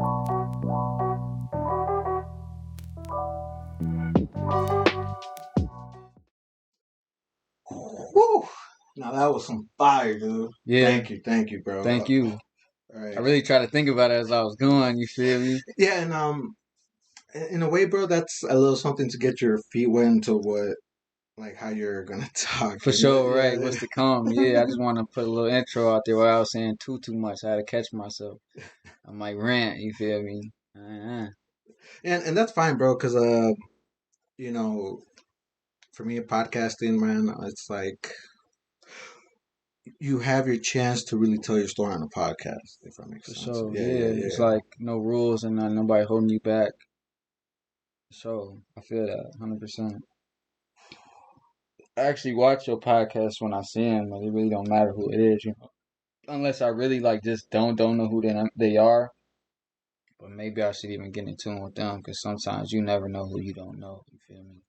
Woo! Now that was some fire, dude. Yeah. Thank you, bro. Thank you. All right. I really try to think about it as I was going. You feel me? Yeah, and in a way, bro, that's a little something to get your feet wet into what, like, how you're gonna talk. For You know? sure, right? Yeah. What's to come? Yeah, I just want to put a little intro out there without I was saying too much. I had to catch myself. I might rant. You feel me? And that's fine, bro, because you know, for me, podcasting, man, it's like you have your chance to really tell your story on a podcast, if that makes For sense. sure. Yeah, Yeah, yeah, it's yeah. like no rules and nobody holding you back. For sure, I feel that 100%. I actually watch your podcast when I see them, but it really don't matter who it is, you know. Unless I really like just don't know who they are. But maybe I should even get in tune with them because sometimes you never know who you don't know. You feel me?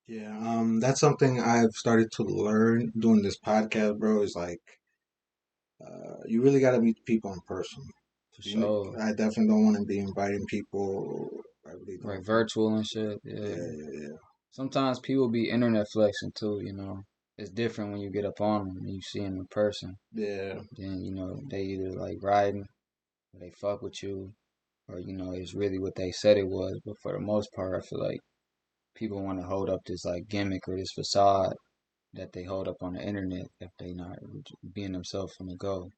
Yeah, that's something I've started to learn doing this podcast, bro. Is like, you really got to meet people in person. For sure. I definitely don't want to be inviting people. I really Right, don't. virtual and shit. Yeah, Yeah. yeah, yeah. Sometimes people be internet flexing too, you know. It's different when you get up on them and you see them in person. Yeah. Then, you know, they either like riding or they fuck with you or, you know, it's really what they said it was. But for the most part, I feel like people want to hold up this like gimmick or this facade that they hold up on the internet if they not being themselves from the go.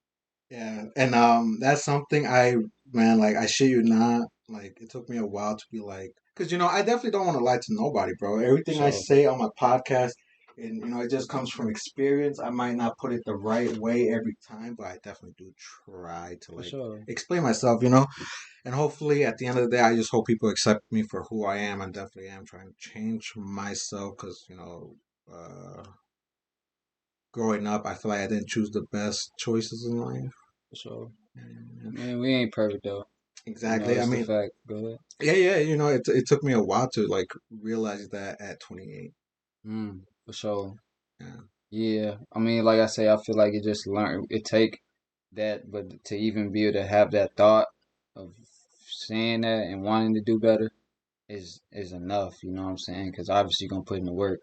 Yeah, and that's something man, like I shit you not, like it took me a while to be like, because I definitely don't want to lie to nobody, bro. Everything I So, say on my podcast, and it just comes from experience. I might not put it the right way every time, but I definitely do try to for like sure. explain myself, and hopefully at the end of the day, I just hope people accept me for who I am. I definitely am trying to change myself because growing up, I feel like I didn't choose the best choices in life. For sure. And Man, we ain't perfect though. You know, exactly. I it's the mean, fact. Go ahead. yeah, yeah. It took me a while to like realize that at 28. For sure. Yeah. Yeah. I mean, like I say, I feel like it just learn. It take that, but to even be able to have that thought of saying that and wanting to do better is enough. You know what I'm saying? Because obviously you're gonna put in the work.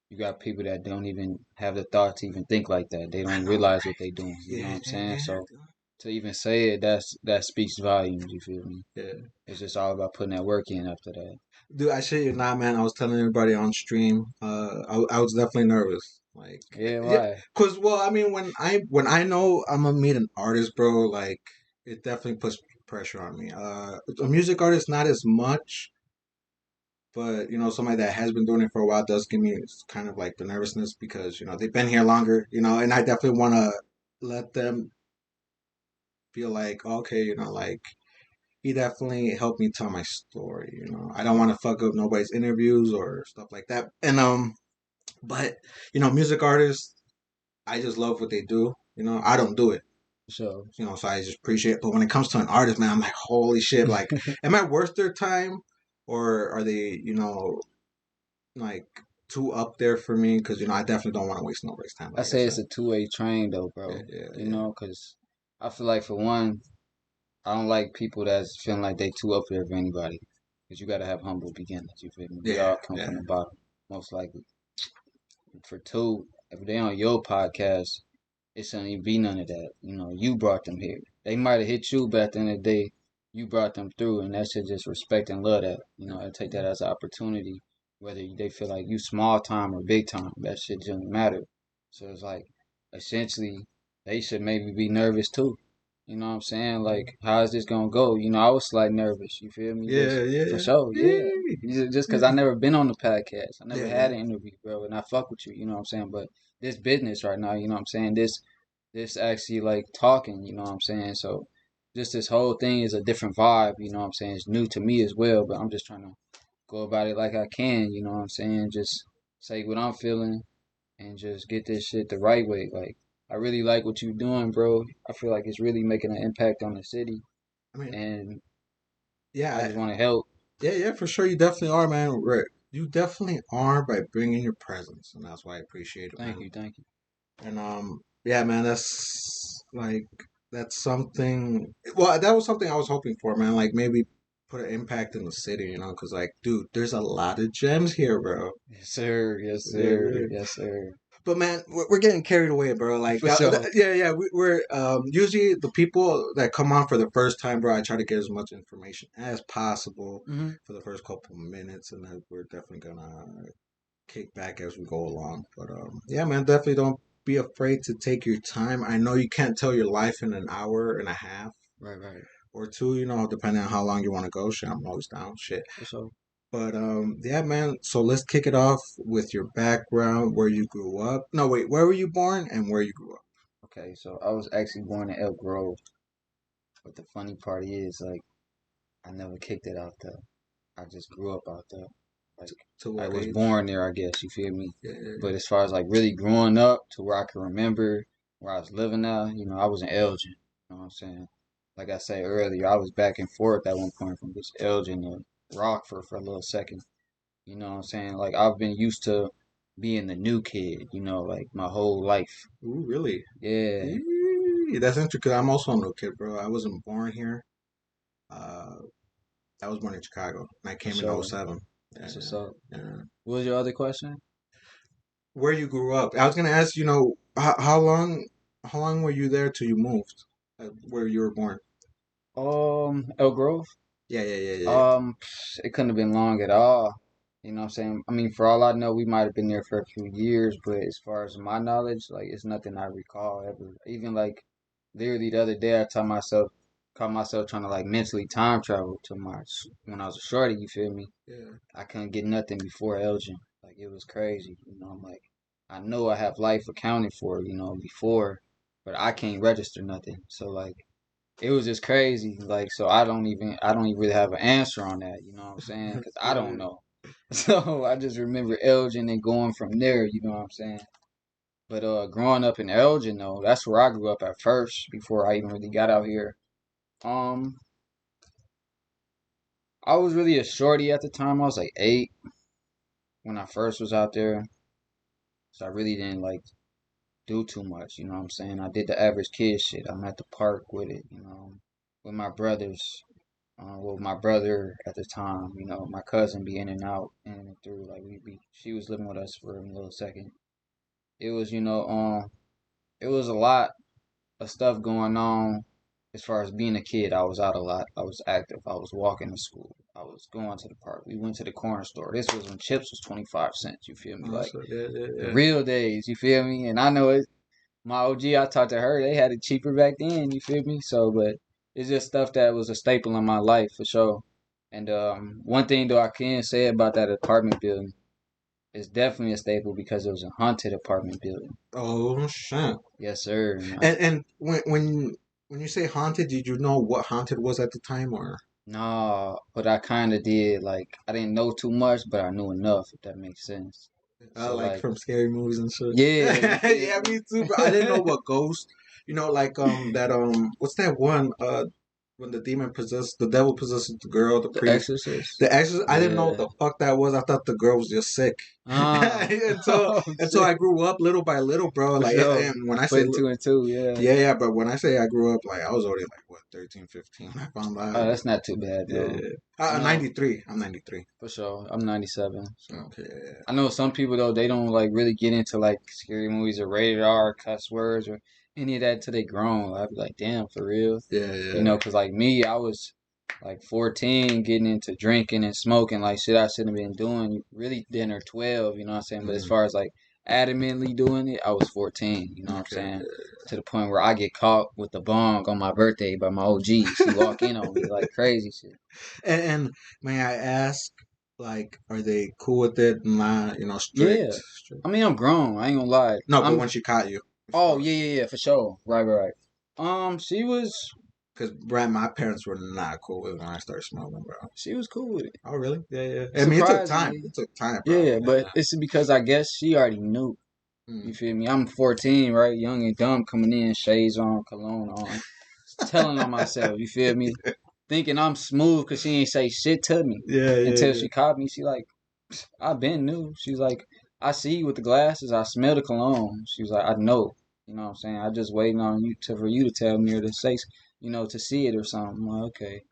You got people that don't even have the thought to even think like that. They don't I even know, realize what right? they doing. You know what Yeah, I'm saying? yeah, So to even say it, that speaks volumes. You feel me? yeah. It's just all about putting that work in after that. Dude, I shit you not, man. I was telling everybody on stream. I was definitely nervous. Like, Yeah, yeah, why? cause well, I mean, when I know I'm gonna meet an artist, bro, like it definitely puts pressure on me. A music artist, not as much, but somebody that has been doing it for a while does give me kind of like the nervousness because they've been here longer, and I definitely want to let them feel like okay, like he definitely helped me tell my story. I don't want to fuck up nobody's interviews or stuff like that. And but music artists, I just love what they do. I don't do it. So So I just appreciate it. But when it comes to an artist, man, I'm like, holy shit! Like, am I worth their time, or are they, like too up there for me? Because I definitely don't want to waste nobody's time. I Like I say said, it's a two-way train though, yeah, bro. yeah, You yeah, know, because I feel like for one, I don't like people that's feeling like they too up there for anybody. Because you got to have humble beginnings. You feel me? We yeah, all come yeah. from the bottom, most likely. For two, if they on your podcast, it shouldn't even be none of that. You know, you brought them here. They might have hit you, but at the end of the day, you brought them through, and that should just respect and love that. You know, and take that as an opportunity, whether they feel like you small time or big time. That shit doesn't matter. So it's like, essentially, they should maybe be nervous too. You know what I'm saying? Like, how is this gonna go? You know, I was slightly nervous. You feel me? Yeah, Just yeah, for yeah. sure, yeah. Yeah, Just because I never been on the podcast, I never yeah, had yeah. an interview, bro, and I fuck with you. You know what I'm saying? But this business right now, you know what I'm saying? This actually like talking, you know what I'm saying? So just this whole thing is a different vibe, you know what I'm saying? It's new to me as well, but I'm just trying to go about it like I can, you know what I'm saying? Just say what I'm feeling and just get this shit the right way. Like I really like what you're doing, bro. I feel like it's really making an impact on the city I mean, and I yeah, just want to help. yeah, yeah, for sure. You definitely are, man. Right. You definitely are by bringing your presence, and that's why I appreciate it, Thank man. you, thank you. And yeah, man, that's like that's something. Well, that was something I was hoping for, man. Like maybe put an impact in the city, because like, dude, there's a lot of gems here, bro. Yes, sir. Yes, Yeah, sir. yeah. Yes, sir. But man, we're getting carried away, bro. Like, For sure. yeah, yeah. We're usually the people that come on for the first time, bro. I try to get as much information as possible Hmm. for the first couple minutes, and then we're definitely gonna kick back as we go along. But yeah, man, definitely don't be afraid to take your time. I know you can't tell your life in an hour and a half Right, right. or two, depending on how long you want to go. Shit, I'm always down. Shit. For sure. But yeah, man. So let's kick it off with your background, where you grew up. No, wait, where were you born and where you grew up? Okay, so I was actually born in Elk Grove, but the funny part is, like, I never kicked it out there. I just grew up out there. Like, To I what was age? born there, I guess, you feel me? Yeah, yeah, But as far as like really growing up to where I can remember where I was living now, I was in Elgin. You know what I'm saying? Like I said earlier, I was back and forth at one point from this Elgin to Rockford for a little second. You know what I'm saying? Like I've been used to being the new kid, like my whole life. yeah. Ooh, really? Yeah, That's interesting. 'Cause I'm also a little kid, bro. I wasn't born here. Uh, I was born in Chicago, and I for came in sure. '07. Yeah, That's what's up. yeah. What was your other question? Where you grew up? I was gonna ask, how long were you there till you moved, where you were born? Elk Grove. Yeah, yeah, yeah, yeah. Um, it couldn't have been long at all. You know what I'm saying? I mean, for all I know, we might have been there for a few years, but as far as my knowledge, like it's nothing I recall ever. Even like literally the other day, caught myself trying to like mentally time travel to when I was a shorty. You feel me? Yeah. I couldn't get nothing before Elgin. Like it was crazy. I'm like, I know I have life accounted for, before, but I can't register nothing. So like it was just crazy. Like, so I don't even really have an answer on that. You know what I'm saying? Because I don't Yeah. know. So I just remember Elgin and going from there. You know what I'm saying? But growing up in Elgin though, that's where I grew up at first before I even really got out here. Um, I was really a shorty at the time. I was like 8 when I first was out there, so I really didn't like do too much. You know what I'm saying? I did the average kid shit. I'm at the park with it. With my brothers. Well, my brother at the time, my cousin be in and out, in and through. Like she was living with us for a little second. It was, it was a lot of stuff going on. As far as being a kid, I was out a lot. I was active. I was walking to school. I was going to the park. We went to the corner store. This was when chips was 25 cents. You feel me? Oh, Like so yeah, yeah, the yeah. real days. You feel me? And I know it. My OG, I talked to her. They had it cheaper back then. You feel me? So, but it's just stuff that was a staple in my life for sure. And one thing though I can say about that apartment building is definitely a staple because it was a haunted apartment building. Oh shit. Yes, sir. And when you say haunted, did you know what haunted was at the time, or No, but I kind of did. Like I didn't know too much, but I knew enough. If that makes sense. So like like, from scary movies and shit? yeah, you feel Yeah, me? me too, bro. I didn't know what ghost. Like that what's that one when the devil possesses the girl, the The priest, Exorcist. the exorcist. I didn't know what Yeah. the fuck that was. I thought the girl was just sick. Ah. until Oh until shit. I grew up little by little, bro. For Like, sure. and when I say Putting two and two. Yeah. yeah, yeah, but when I say I grew up, like I was already like what 13, 15 when I found Oh, out. that's not too bad Yeah, though. yeah. I know 93. I'm 93. for sure. I'm 97, so Okay, yeah, I know some people though they don't like really get into like scary movies or rated R, cuss words or any of that till they grown. I'd be like, damn, for real, yeah, yeah. Cause like me, I was like 14, getting into drinking and smoking, like shit I shouldn't have been doing. Really, 10 or 12, you know what I'm saying. But as Mm, far as like adamantly doing it, I was 14. You know what I'm okay. saying. To the point where I get caught with the bong on my birthday by my OG. She walk in on me like crazy shit. And may I ask, like, are they cool with it? Not, strict, Yeah. strict. I mean, I'm grown. I ain't gonna lie. No, but when she caught you, of Oh, course. yeah, yeah, yeah, for sure. Right, right, right. She was, Because Brad, my parents were not cool with it when I started smoking, bro. she was cool with it. Oh, really? Yeah, yeah. I mean, it took time. Surprisingly. It took time, bro. Yeah, but it's because I guess she already knew. Mm. You feel me? I'm 14, right? Young and dumb coming in, shades on, cologne on, telling on myself. You feel me? Thinking I'm smooth because she ain't say shit to me Yeah, yeah, until yeah. she caught me. She like, I been new. She's like, I see you with the glasses. I smell the cologne. She was like, I know. You know what I'm saying? I just waiting on you to for you to tell me or to say, to see it or something. I'm like, okay,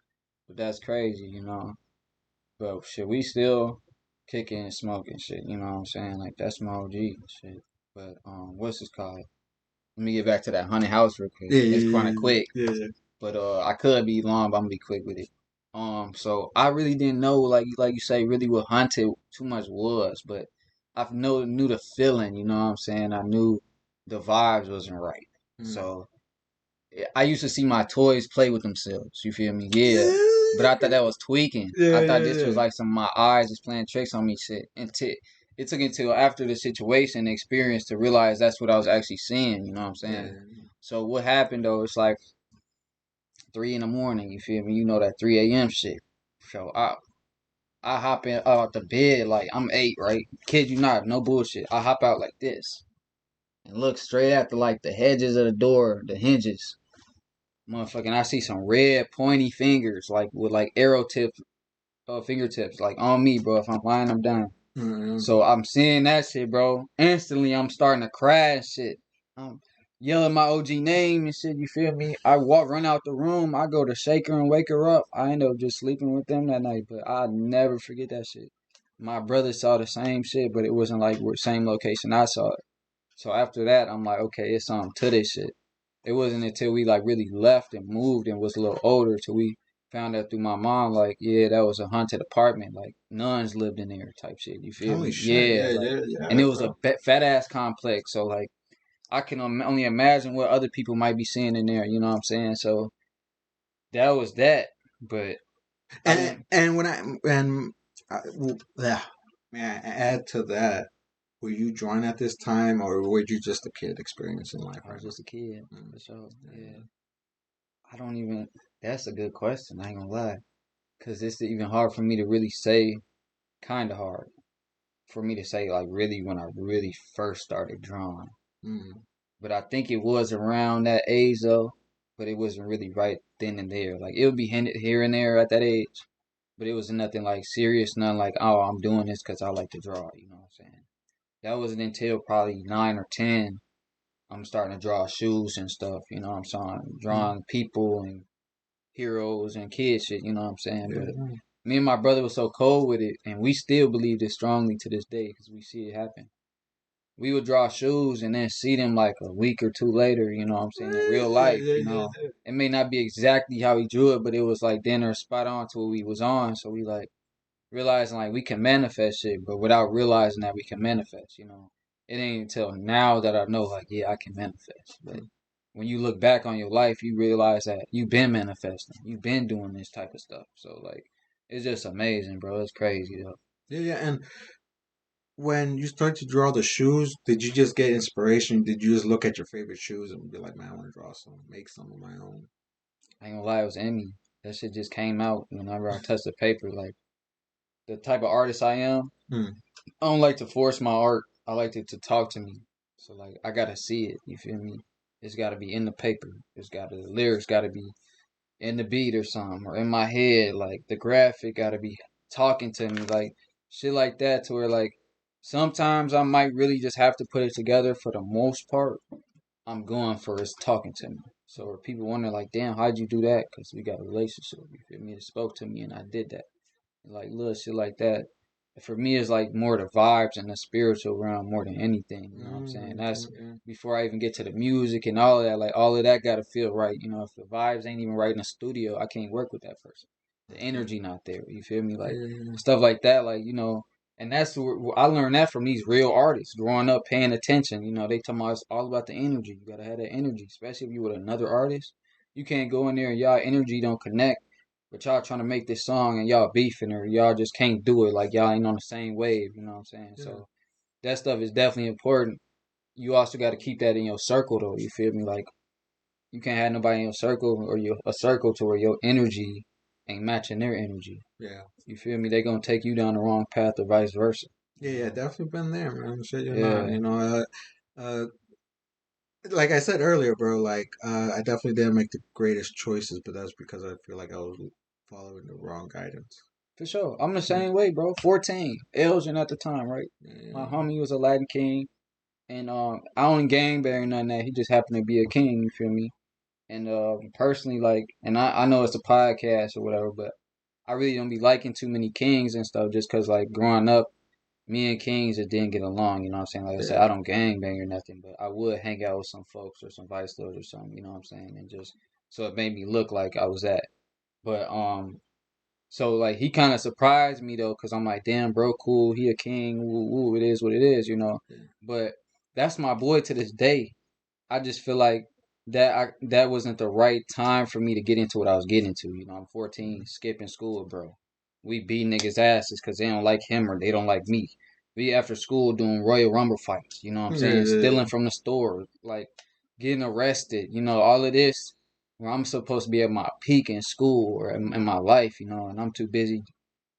but that's crazy, But shit, we still kicking and smoking shit. You know what I'm saying? Like that's my OG shit. But what's this called? Let me get back to that haunted house real quick. Yeah, It's kind yeah, of quick, yeah, yeah. but I could be long, but I'm gonna be quick with it. So I really didn't know, like you say, really what haunted too much was, but I knew the feeling. You know what I'm saying? I knew the vibes wasn't right. Mm. So I used to see my toys play with themselves. You feel me? Yeah. But I thought Yeah, that was tweaking. yeah, I thought yeah, this was yeah. like some of my eyes was playing tricks on me shit. It took until after the situation the experience to realize that's what I was actually seeing, you know what I'm saying? Yeah. So what happened though, it's like 3 in the morning, you feel me? You know that 3 a.m. shit. So I hop in out the bed like I'm 8, right? Kid you not, no bullshit. I hop out like this and look straight at the like the hedges of the door, the hinges. Motherfucking, I see some red pointy fingers, like with like arrow tip fingertips, like on me, bro. If I'm lying, I'm down. Mm. So I'm seeing that shit, bro. Instantly, I'm starting to cry and shit. I'm yelling my OG name and shit. You feel me? I run out the room. I go to shake her and wake her up. I end up just sleeping with them that night, but I never forget that shit. My brother saw the same shit, but it wasn't like we're same location I saw it. So after that, I'm like, okay, it's something to this shit. It wasn't until we like really left and moved and was a little older till we found out through my mom, like, yeah, that was a haunted apartment. Like, nuns lived in there type shit. You feel Holy me? shit! Yeah, Yeah, like, yeah, and yeah, it was a bro. fat ass complex. So, like, I can only imagine what other people might be seeing in there. You know what I'm saying? So, that was that. But I didn't, And when yeah, man, add to that. Were you joined at this time, or were you just a kid experiencing life I right was now? just a kid, Mm. for sure. Yeah. Yeah. I don't even, that's a good question. I ain't gonna lie. Because it's even hard for me to really say, kind of hard for me to say, like, really when I really first started drawing. Mm. But I think it was around that age though. But it wasn't really right then and there. Like it would be hinted here and there at that age, but it was nothing like serious. Nothing like, oh, I'm doing this because I like to draw. You know what I'm saying? That wasn't until probably 9 or 10. I'm starting to draw shoes and stuff. You know what I'm saying? Mm. Drawing people and heroes and kids shit. You know what I'm saying? Yeah. But me and my brother was so cold with it, and we still believe it strongly to this day because we see it happen. We would draw shoes and then see them like a week or two later, you know what I'm saying, in real Yeah, life, yeah, yeah, yeah. It may not be exactly how he drew it, but it was like dinner spot on to what we was on. So we like realizing like we can manifest shit, but without realizing that we can manifest. It ain't until now that I know like, yeah, I can manifest. But Mm. when you look back on your life, you realize that you've been manifesting. You've been doing this type of stuff. So like it's just amazing, bro. It's crazy though. Yeah, yeah. And when you start to draw the shoes, did you just get inspiration? Did you just look at your favorite shoes and be like, man, I want to draw some, make some of my own? I ain't gonna lie, it was in me. That shit just came out whenever I touched the paper. Like the type of artist I am, Mm. I don't like to force my art. I like it to talk to me. So like I gotta see it. You feel me? It's gotta be in the paper. The lyrics gotta be in the beat or something, or in my head. Like the graphic gotta be talking to me. Like shit like that. To where like sometimes I might really just have to put it together. For the most part, I'm going for is talking to me. So if people wonder like, damn, how'd you do that? Because we got a relationship. You feel me? It spoke to me and I did that. Like little shit like that. For me, it's like more the vibes and the spiritual realm more than anything. You know what I'm saying? Mm, That's okay. before I even get to the music and all of that. Like all of that got to feel right. If the vibes ain't even right in the studio, I can't work with that person. The Okay. energy not there. You feel me? Like Yeah. stuff like that. Like and that's where I learned that from these real artists growing up, paying attention. They talking about it's all about the energy. You gotta have that energy, especially if you with another artist. You can't go in there and y'all energy don't connect, but y'all trying to make this song and y'all beefing or y'all just can't do it. Like y'all ain't on the same wave. You know what I'm saying? Yeah. So that stuff is definitely important. You also got to keep that in your circle though. You feel me? Like you can't have nobody in your circle or a circle to where your energy ain't matching their energy. Yeah. You feel me? They gonna take you down the wrong path or vice versa. Yeah, yeah, definitely been there, man. Shit, you're not. Yeah, Uh, like I said earlier, bro. Like, I definitely didn't make the greatest choices, but that's because I feel like I was following the wrong guidance. for sure. I'm the Yeah, same way, bro. 14, Elgin at the time, right? My yeah, homie was a Latin king, And I don't gangbang or nothing that. He just happened to be a king. You feel me? And personally, like, and I know it's a podcast or whatever, but I really don't be liking too many kings and stuff just because, like, growing up, me and kings just didn't get along. You know what I'm saying? Like I said, Yeah, I don't gangbang or nothing, but I would hang out with some folks or some vice lords or something. You know what I'm saying? And just so it made me look like I was that. But so like he kind of surprised me though, cause I'm like, damn, bro, cool, he a king, woo, woo, it is what it is, you know. yeah, But that's my boy to this day. I just feel like that wasn't the right time for me to get into what I was getting to. You know, I'm 14, skipping school, bro. We beat niggas' asses because they don't like him or they don't like me. We after school doing Royal Rumble fights. You know what I'm yeah, saying? yeah, Stealing from the store, like getting arrested. You know, all of this where I'm supposed to be at my peak in school or in my life. You know, and I'm too busy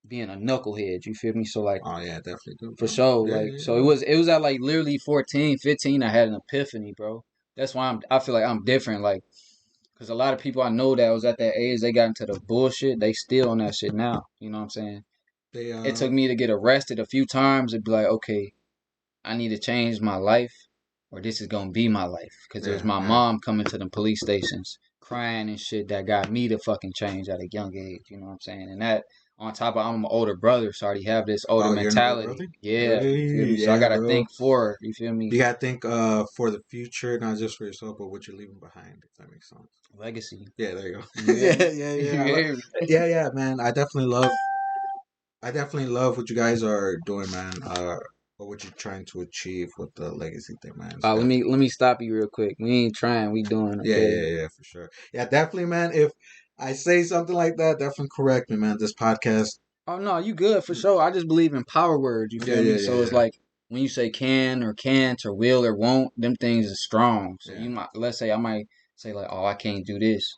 being a knucklehead. You feel me? So like Oh yeah, definitely do, for bro. sure. Yeah, Like yeah, so yeah. it was at like literally 14, 15. I had an epiphany, bro. That's why I feel like I'm different. Like because a lot of people I know that was at that age, they got into the bullshit. They still on that shit now. You know what I'm saying? They It took me to get arrested a few times. It'd be like, okay, I need to change my life, or this is gonna be my life. Because it was yeah, my yeah. mom coming to the police stations crying and shit that got me to fucking change at a young age. You know what I'm saying? And that on top of I'm an older brother, so I already have this older Oh, you're an older mentality. brother. Yeah, Hey, you feel me? So I yeah, gotta bro. think forward. You feel me? You gotta think for the future, not just for yourself, but what you're leaving behind. If that makes sense. Legacy. Yeah, there you go. You hear yeah, me? yeah, You yeah. hear me? Yeah, yeah, man. I definitely love what you guys are doing, man. Or what you're trying to achieve with the legacy thing, man. It's definitely, Let me stop you real quick. We ain't trying. We doing yeah, okay. yeah, yeah, for sure. Yeah, definitely, man. If I say something like that, definitely correct me, man. This podcast, Oh no, you good for sure. I just believe in power words. You yeah, feel yeah, me? yeah, So it's yeah, like when you say can or can't or will or won't, them things are strong. So yeah. you might let's say I might say like, oh, I can't do this.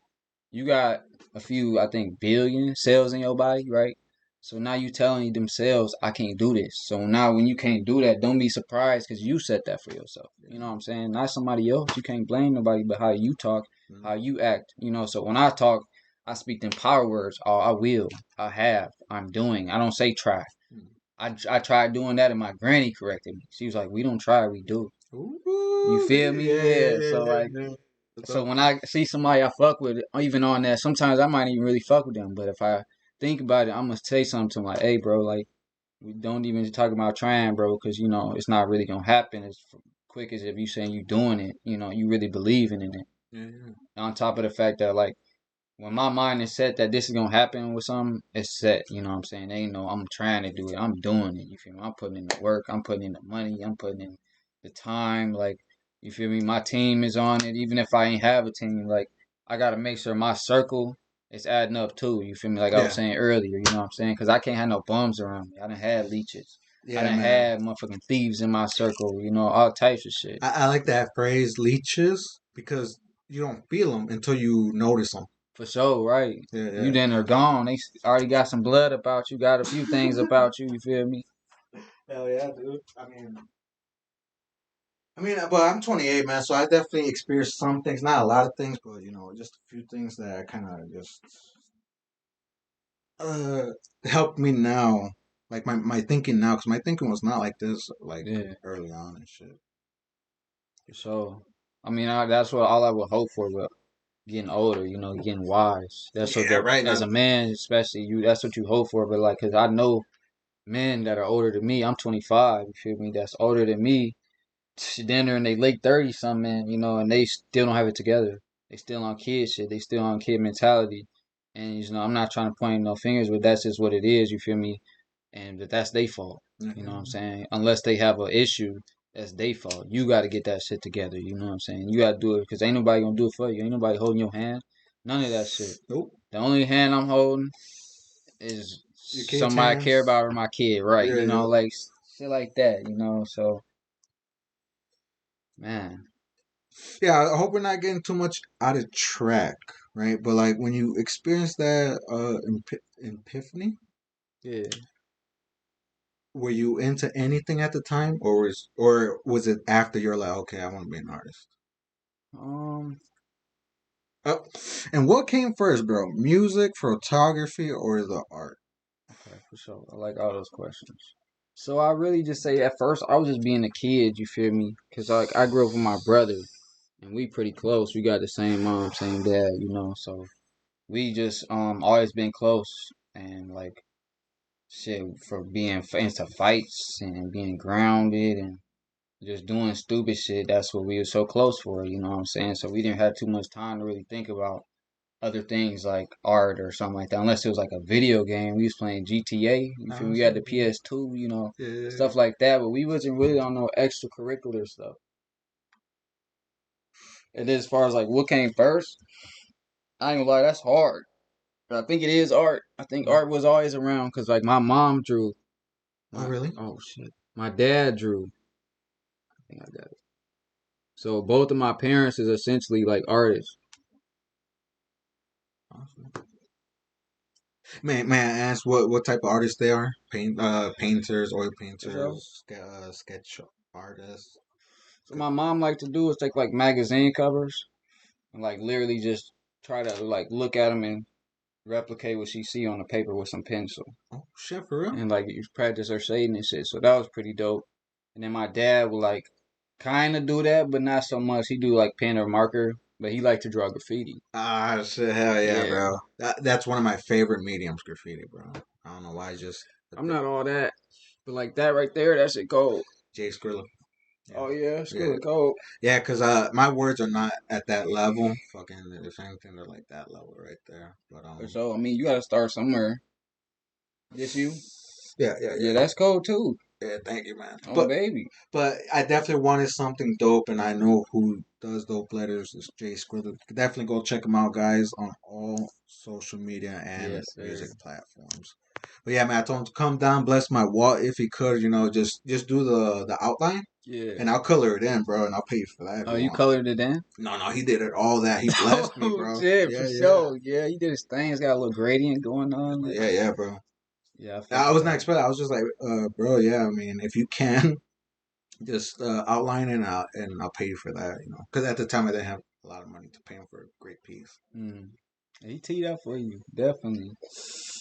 You got a few, I think, billion cells in your body, right? So now you telling them cells, I can't do this. So now when you can't do that, don't be surprised because you set that for yourself. You know what I'm saying? Not somebody else. You can't blame nobody, but how you talk, Mhm. how you act. You know. So when I talk, I speak in power words. Oh, I will. I have. I'm doing. I don't say try. I tried doing that and my granny corrected me. She was like, "We don't try, we do." You Ooh, feel me? yeah, yeah, Yeah. yeah, So yeah, like, yeah. That's so all. when I see somebody I fuck with, even on that, sometimes I might even really fuck with them. But if I think about it, I'm gonna say something to them like, "Hey, bro, like, we don't even talk about trying, bro, because you know it's not really gonna happen as quick as if you saying you doing it. You know, you really believing in it. Yeah, yeah. On top of the fact that like when my mind is set that this is gonna happen with something, it's set. You know what I'm saying? They ain't no I'm trying to do it. I'm doing it. You feel me? I'm putting in the work. I'm putting in the money. I'm putting in the time. Like you feel me? My team is on it. Even if I ain't have a team, like I gotta make sure my circle is adding up too. You feel me? Like I was Yeah, saying earlier. You know what I'm saying? Because I can't have no bums around me. I done had leeches. I yeah, done man. had motherfucking thieves in my circle. You know all types of shit. I like that phrase, leeches, because you don't feel them until you notice them. For sure, right? Yeah, You yeah. then are gone. They already got some blood about you. Got a few things about you. You feel me? Hell yeah, dude. But I'm 28, man, so I definitely experienced some things, not a lot of things, but just a few things that I kind of just uh helped me now, like my thinking now, because my thinking was not like this, like Yeah, early on and shit. for sure. I mean, that's what all I would hope for. But getting older, you know, getting wise. That's what Yeah, the right as now. a man, especially you. That's what you hope for. But like, cause I know men that are older than me. I'm 25. You feel me? That's older than me. Then they're in their late 30s, some man, you know, and they still don't have it together. They still on kid shit. They still on kid mentality. And you know, I'm not trying to point no fingers, but that's just what it is. You feel me? And that's their fault. You know what I'm Mhm. saying? Unless they have an issue, that's their fault. You got to get that shit together. You know what I'm saying? You got to do it because ain't nobody gonna do it for you. Ain't nobody holding your hand. None of that shit. Nope. The only hand I'm holding is Your kids' somebody I care hands. about or my kid, right? Yeah, You yeah. know, like shit like that. You know, so man, Yeah, I hope we're not getting too much out of track, right? But like when you experience that epiphany, yeah. were you into anything at the time, or was it after you're like, okay, I want to be an artist? Um. Oh, and what came first, bro? Music, photography, or the art? Okay, for sure. I like all those questions. So I really just say at first I was just being a kid. You feel me? Cause like I grew up with my brother, and we pretty close. We got the same mom, same dad. You know, so we just always been close and like shit for being into fights and being grounded and just doing stupid shit. That's what we were so close for. You know what I'm saying? So we didn't have too much time to really think about other things like art or something like that. Unless it was like a video game. We was playing GTA. You feel me? We had the PS2, you know, Yeah. stuff like that. But we wasn't really on no extracurricular stuff. And then as far as like what came first, I ain't gonna lie, that's hard. But I think it is art. I think art was always around because like my mom drew. Oh, My really? oh shit. My dad drew. I think I got it. So both of my parents is essentially like artists. Awesome. May I ask what type of artists they are? Painters, oil For sure. painters, sketch artists. So my mom liked to do is take like magazine covers and like literally just try to like look at them and replicate what she see on the paper with some pencil Oh, shit, for real? and like you practice her shading and shit. So that was pretty dope. And then my dad would like kind of do that, but not so much. He do like pen or marker, but he liked to draw graffiti. Ah, shit, hell yeah, Yeah, bro. That's one of my favorite mediums, graffiti, bro. I don't know why, just I'm not all that, but like that right there, that shit cold. Jay Skrilla. Yeah, Oh yeah, it's yeah, really cold. yeah. Cause my words are not at that level. Fucking, if anything, they're like that level right there. But So I mean, you gotta start somewhere. This you? yeah, yeah, Yeah, yeah, that's cold too. yeah. Thank you, man. Oh baby. But I definitely wanted something dope, and I know who does dope letters is Jay Skrilla. Definitely go check him out, guys, on all social media and Yes, music sir. platforms. But yeah, man, I told him to come down, bless my wall if he could. You know, just do the outline, Yeah. and I'll color it in, bro, and I'll pay you for that if Oh, you you want. colred it in? No, no, he did it all that. He blessed me, Oh bro. shit, for Yeah, yeah, sure. Yeah, he did his thing. He's got a little gradient going on. Like, yeah, yeah, bro. yeah, I fuck I with was not that. expecting. I was just like, bro, yeah. I mean, if you can, just outline it out, and I'll pay you for that. You know, because at the time I didn't have a lot of money to pay him for a great piece. Mm. He teed up for you, definitely.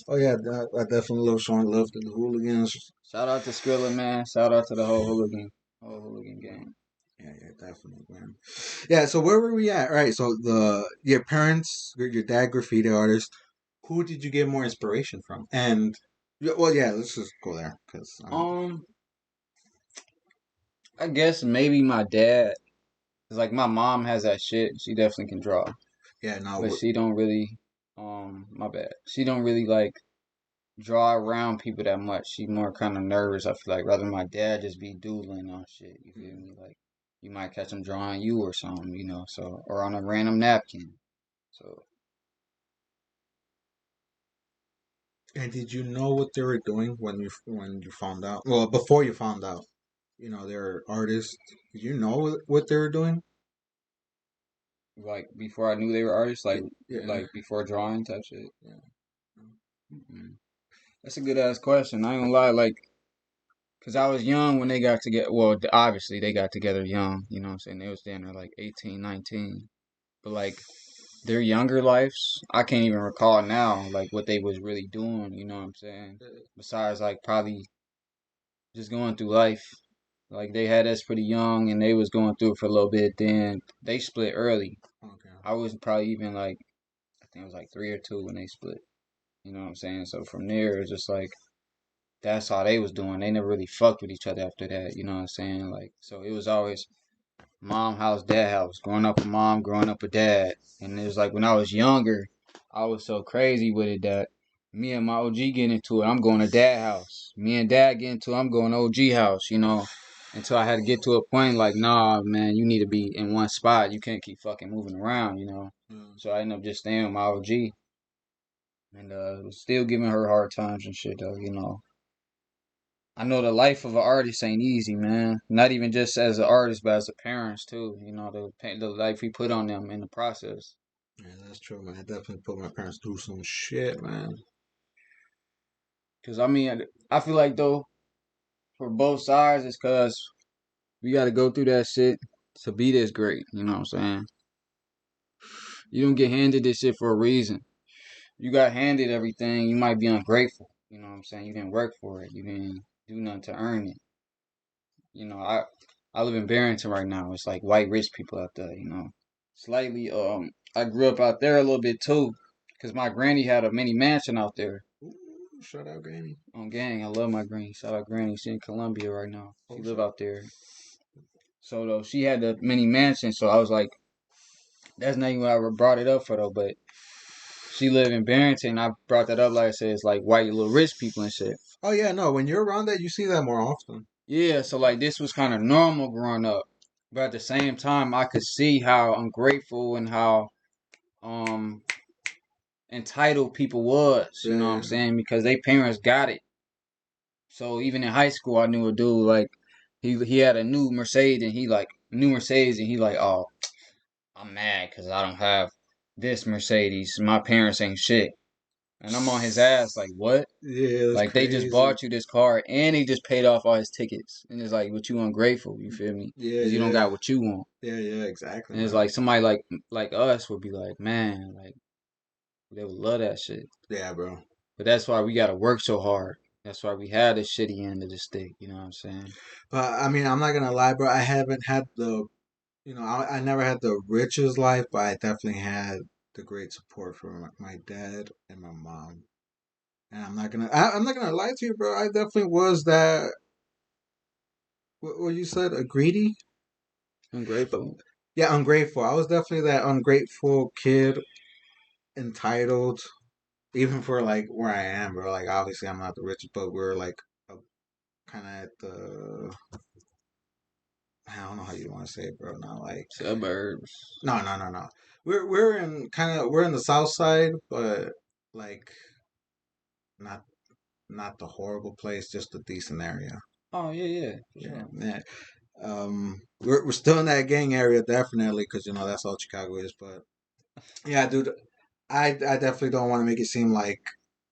Oh yeah, I definitely love showing love to the hooligans. Shout out to Skrilla, man. Shout out to the whole hooligan gang. Yeah, yeah, definitely, man. Yeah, so where were we at? All right, so your parents, your dad, graffiti artist. Who did you get more inspiration from? And well, yeah, let's just go there because Um, I guess maybe my dad. Cause like my mom has that shit. She definitely can draw, yeah, no, but she don't really. My bad. She don't really like draw around people that much. She more kind of nervous. I feel like rather my dad just be doodling on shit. You feel me? Like you might catch him drawing you or something, you know. So or on a random napkin. So and did you know what they were doing when you found out? Well, before you found out, you know they're artists. Did you know what they were doing? like before I knew they were artists, Yeah, like before drawing type shit. yeah. Mm-mm. That's a good ass question. I ain't gonna lie, like, cause I was young when they got together. Well, obviously they got together young. You know what I'm saying? They was down there like 18, 19. But like their younger lives, I can't even recall now, like what they was really doing. You know what I'm saying? Besides, like probably just going through life. Like they had us pretty young, and they was going through it for a little bit. Then they split early. Okay. I was probably even like I think it was like 3 or 2 when they split. You know what I'm saying? So from there, it's just like that's how they was doing. They never really fucked with each other after that. You know what I'm saying? Like so, it was always mom house, dad house. Growing up with mom, growing up with dad. And it was like when I was younger, I was so crazy with it that me and my OG get into it. I'm going to dad house. Me and dad get into it. I'm going to OG house. You know. Until I had to get to a point like, nah, man, you need to be in one spot. You can't keep fucking moving around, you know. Mm. So I ended up just staying with my OG and was still giving her hard times and shit though, you know. I know the life of an artist ain't easy, man. Not even just as an artist, but as a parents too. You know the life we put on them in the process. Yeah, that's true, man. I definitely put my parents through some shit, man. Cause I mean, I feel like though for both sides, it's cause we got to go through that shit to be this great. You know what I'm saying? You don't get handed this shit for a reason. You got handed everything. You might be ungrateful. You know what I'm saying? You didn't work for it. You didn't. do nothing to earn it. I live in Barrington right now. It's like white rich people out there. Slightly. I grew up out there a little bit too, cause my granny had a mini mansion out there. Ooh, shout out, Granny. On gang, I love my granny. Shout out granny. She in Columbia right now. She Oh live shit. out there. So though she had the mini mansion, so I was like, that's not even what I brought it up for though. But she live in Barrington. I brought that up like I said, it's like white little rich people and shit. Oh yeah, no. When you're around that, you see that more often. Yeah, so like this was kind of normal growing up, but at the same time, I could see how ungrateful and how um entitled people was. You know what I'm Yeah, saying? Because they parents got it. So even in high school, I knew a dude like he had a new Mercedes, and he like, oh, I'm mad because I don't have this Mercedes. My parents ain't shit, and I'm on his ass like, what? yeah, that's Like they just crazy. bought you this car and he just paid off all his tickets, and it's like, what you ungrateful? You feel me? Yeah, Because you don't yeah, got what you want, yeah, yeah. Exactly, and it's bro. like somebody like us would be like, man, like they would love that shit. Yeah, bro. But that's why we gotta work so hard. That's why we had the shitty end of the stick. You know what I'm saying? But I mean, I'm not gonna lie, bro. I haven't had the, I never had the richest life, but I definitely had the great support from my dad and my mom. And I'm not gonna lie to you, bro. I definitely was that. What you said, a greedy? But Ungrateful. yeah, ungrateful. I was definitely that ungrateful kid, entitled, even for like where I am, bro. Like obviously, I'm not the richest, but we're like kind of at the. I don't know how you want to say it, bro. Not like Suburbs. no, no, no, no. We're in the south side, but like not not the horrible place, just a decent area. Oh yeah, yeah, for Yeah, sure. man. We're still in that gang area, definitely, because that's all Chicago is. But yeah, dude, I definitely don't want to make it seem like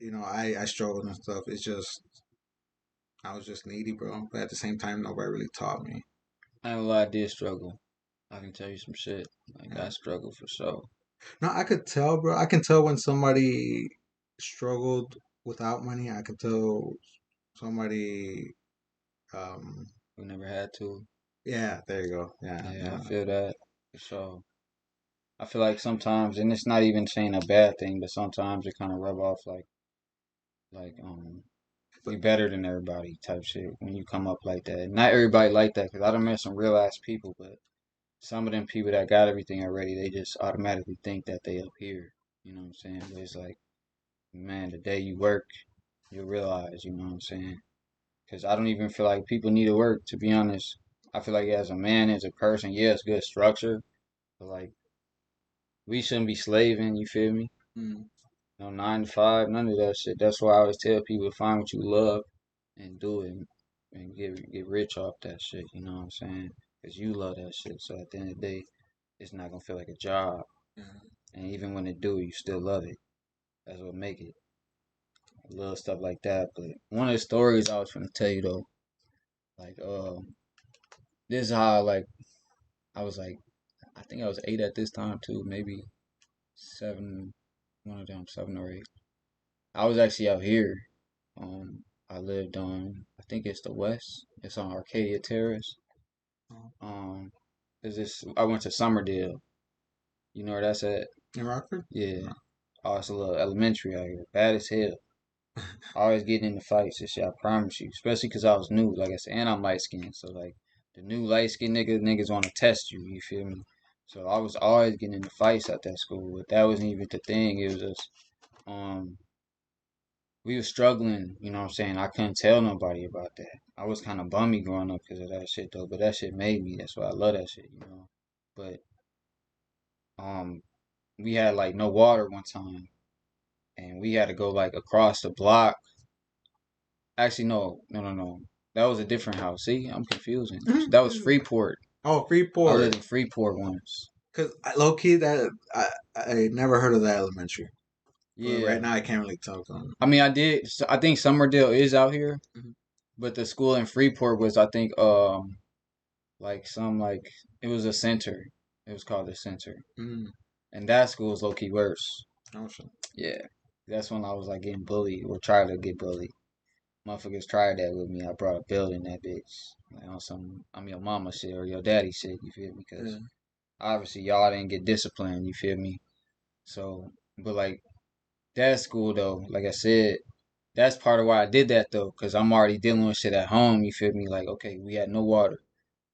I struggled and stuff. It's just I was just needy, bro. But at the same time, nobody really taught me. I ain't gonna lie, I did struggle. I can tell you some shit. Like Yeah. I struggled for sure. No, I could tell, bro. I can tell when somebody struggled without money. I could tell somebody. Um, We never had to. yeah, there you go. Yeah, Yeah, I yeah. feel that for sure. I feel like sometimes, and it's not even saying a bad thing, but sometimes it kind of rub off like But you better than everybody type shit when you come up like that. Not everybody like that, because I done met some real ass people, but some of them people that got everything already, they just automatically think that they up here. You know what I'm saying? But it's like, man, the day you work, you'll realize. You know what I'm saying? Because I don't even feel like people need to work. To be honest, I feel like as a man, as a person, yeah, it's good structure, but like we shouldn't be slaving. You feel me? mm, No 9 to 5, none of that shit. That's why I always tell people to find what you love and do it and get rich off that shit. You know what I'm saying? Because you love that shit. So at the end of the day, it's not gonna feel like a job. yeah. And even when it do, you still love it. That's what make it. Little stuff like that. But one of the stories I was gonna tell you though, like this is how like I was like I think I was 8 at this time too, maybe 7, one of them 7 or 8. I was actually out here. I lived on, I think it's the west. It's on Arcadia Terrace. Oh, Um, is this? I went to Summerdale. You know where that's at? in Rockford? Yeah. No. Oh, it's a little elementary out here. Bad as hell. Always getting into fights and shit. I promise you. Especially because I was new, like I said, and I'm light skinned. So like the new light skinned niggas want to test you. You feel me? So I was always getting into fights at that school. But that wasn't even the thing. It was just um we were struggling, you know what I'm saying? I couldn't tell nobody about that. I was kind of bummy growing up because of that shit though, but that shit made me. That's why I love that shit. But um, we had like no water one time, and we had to go like across the block. Actually, no, no, no, no. That was a different house. See, I'm confusing. That was Freeport. Oh, I Freeport. lived in Freeport once. Cause low key I never heard of that elementary, but right Yeah, now I can't really tell them. I mean, I did. I think Summerdale is out here, Mhm. but the school in Freeport was, I think, like some like it was a center. It was called the center, Mm. and that school was low key worse. Oh shit. Yeah, that's when I was like getting bullied or trying to get bullied. Motherfuckers tried that with me. I brought a belt in that bitch. Like on some, I'm your mama shit or your daddy shit. You feel me? Yeah. Because obviously y'all didn't get disciplined. You feel me? So, but like that's cool though. Like I said, that's part of why I did that though, because I'm already dealing with shit at home. You feel me? Like okay, we had no water.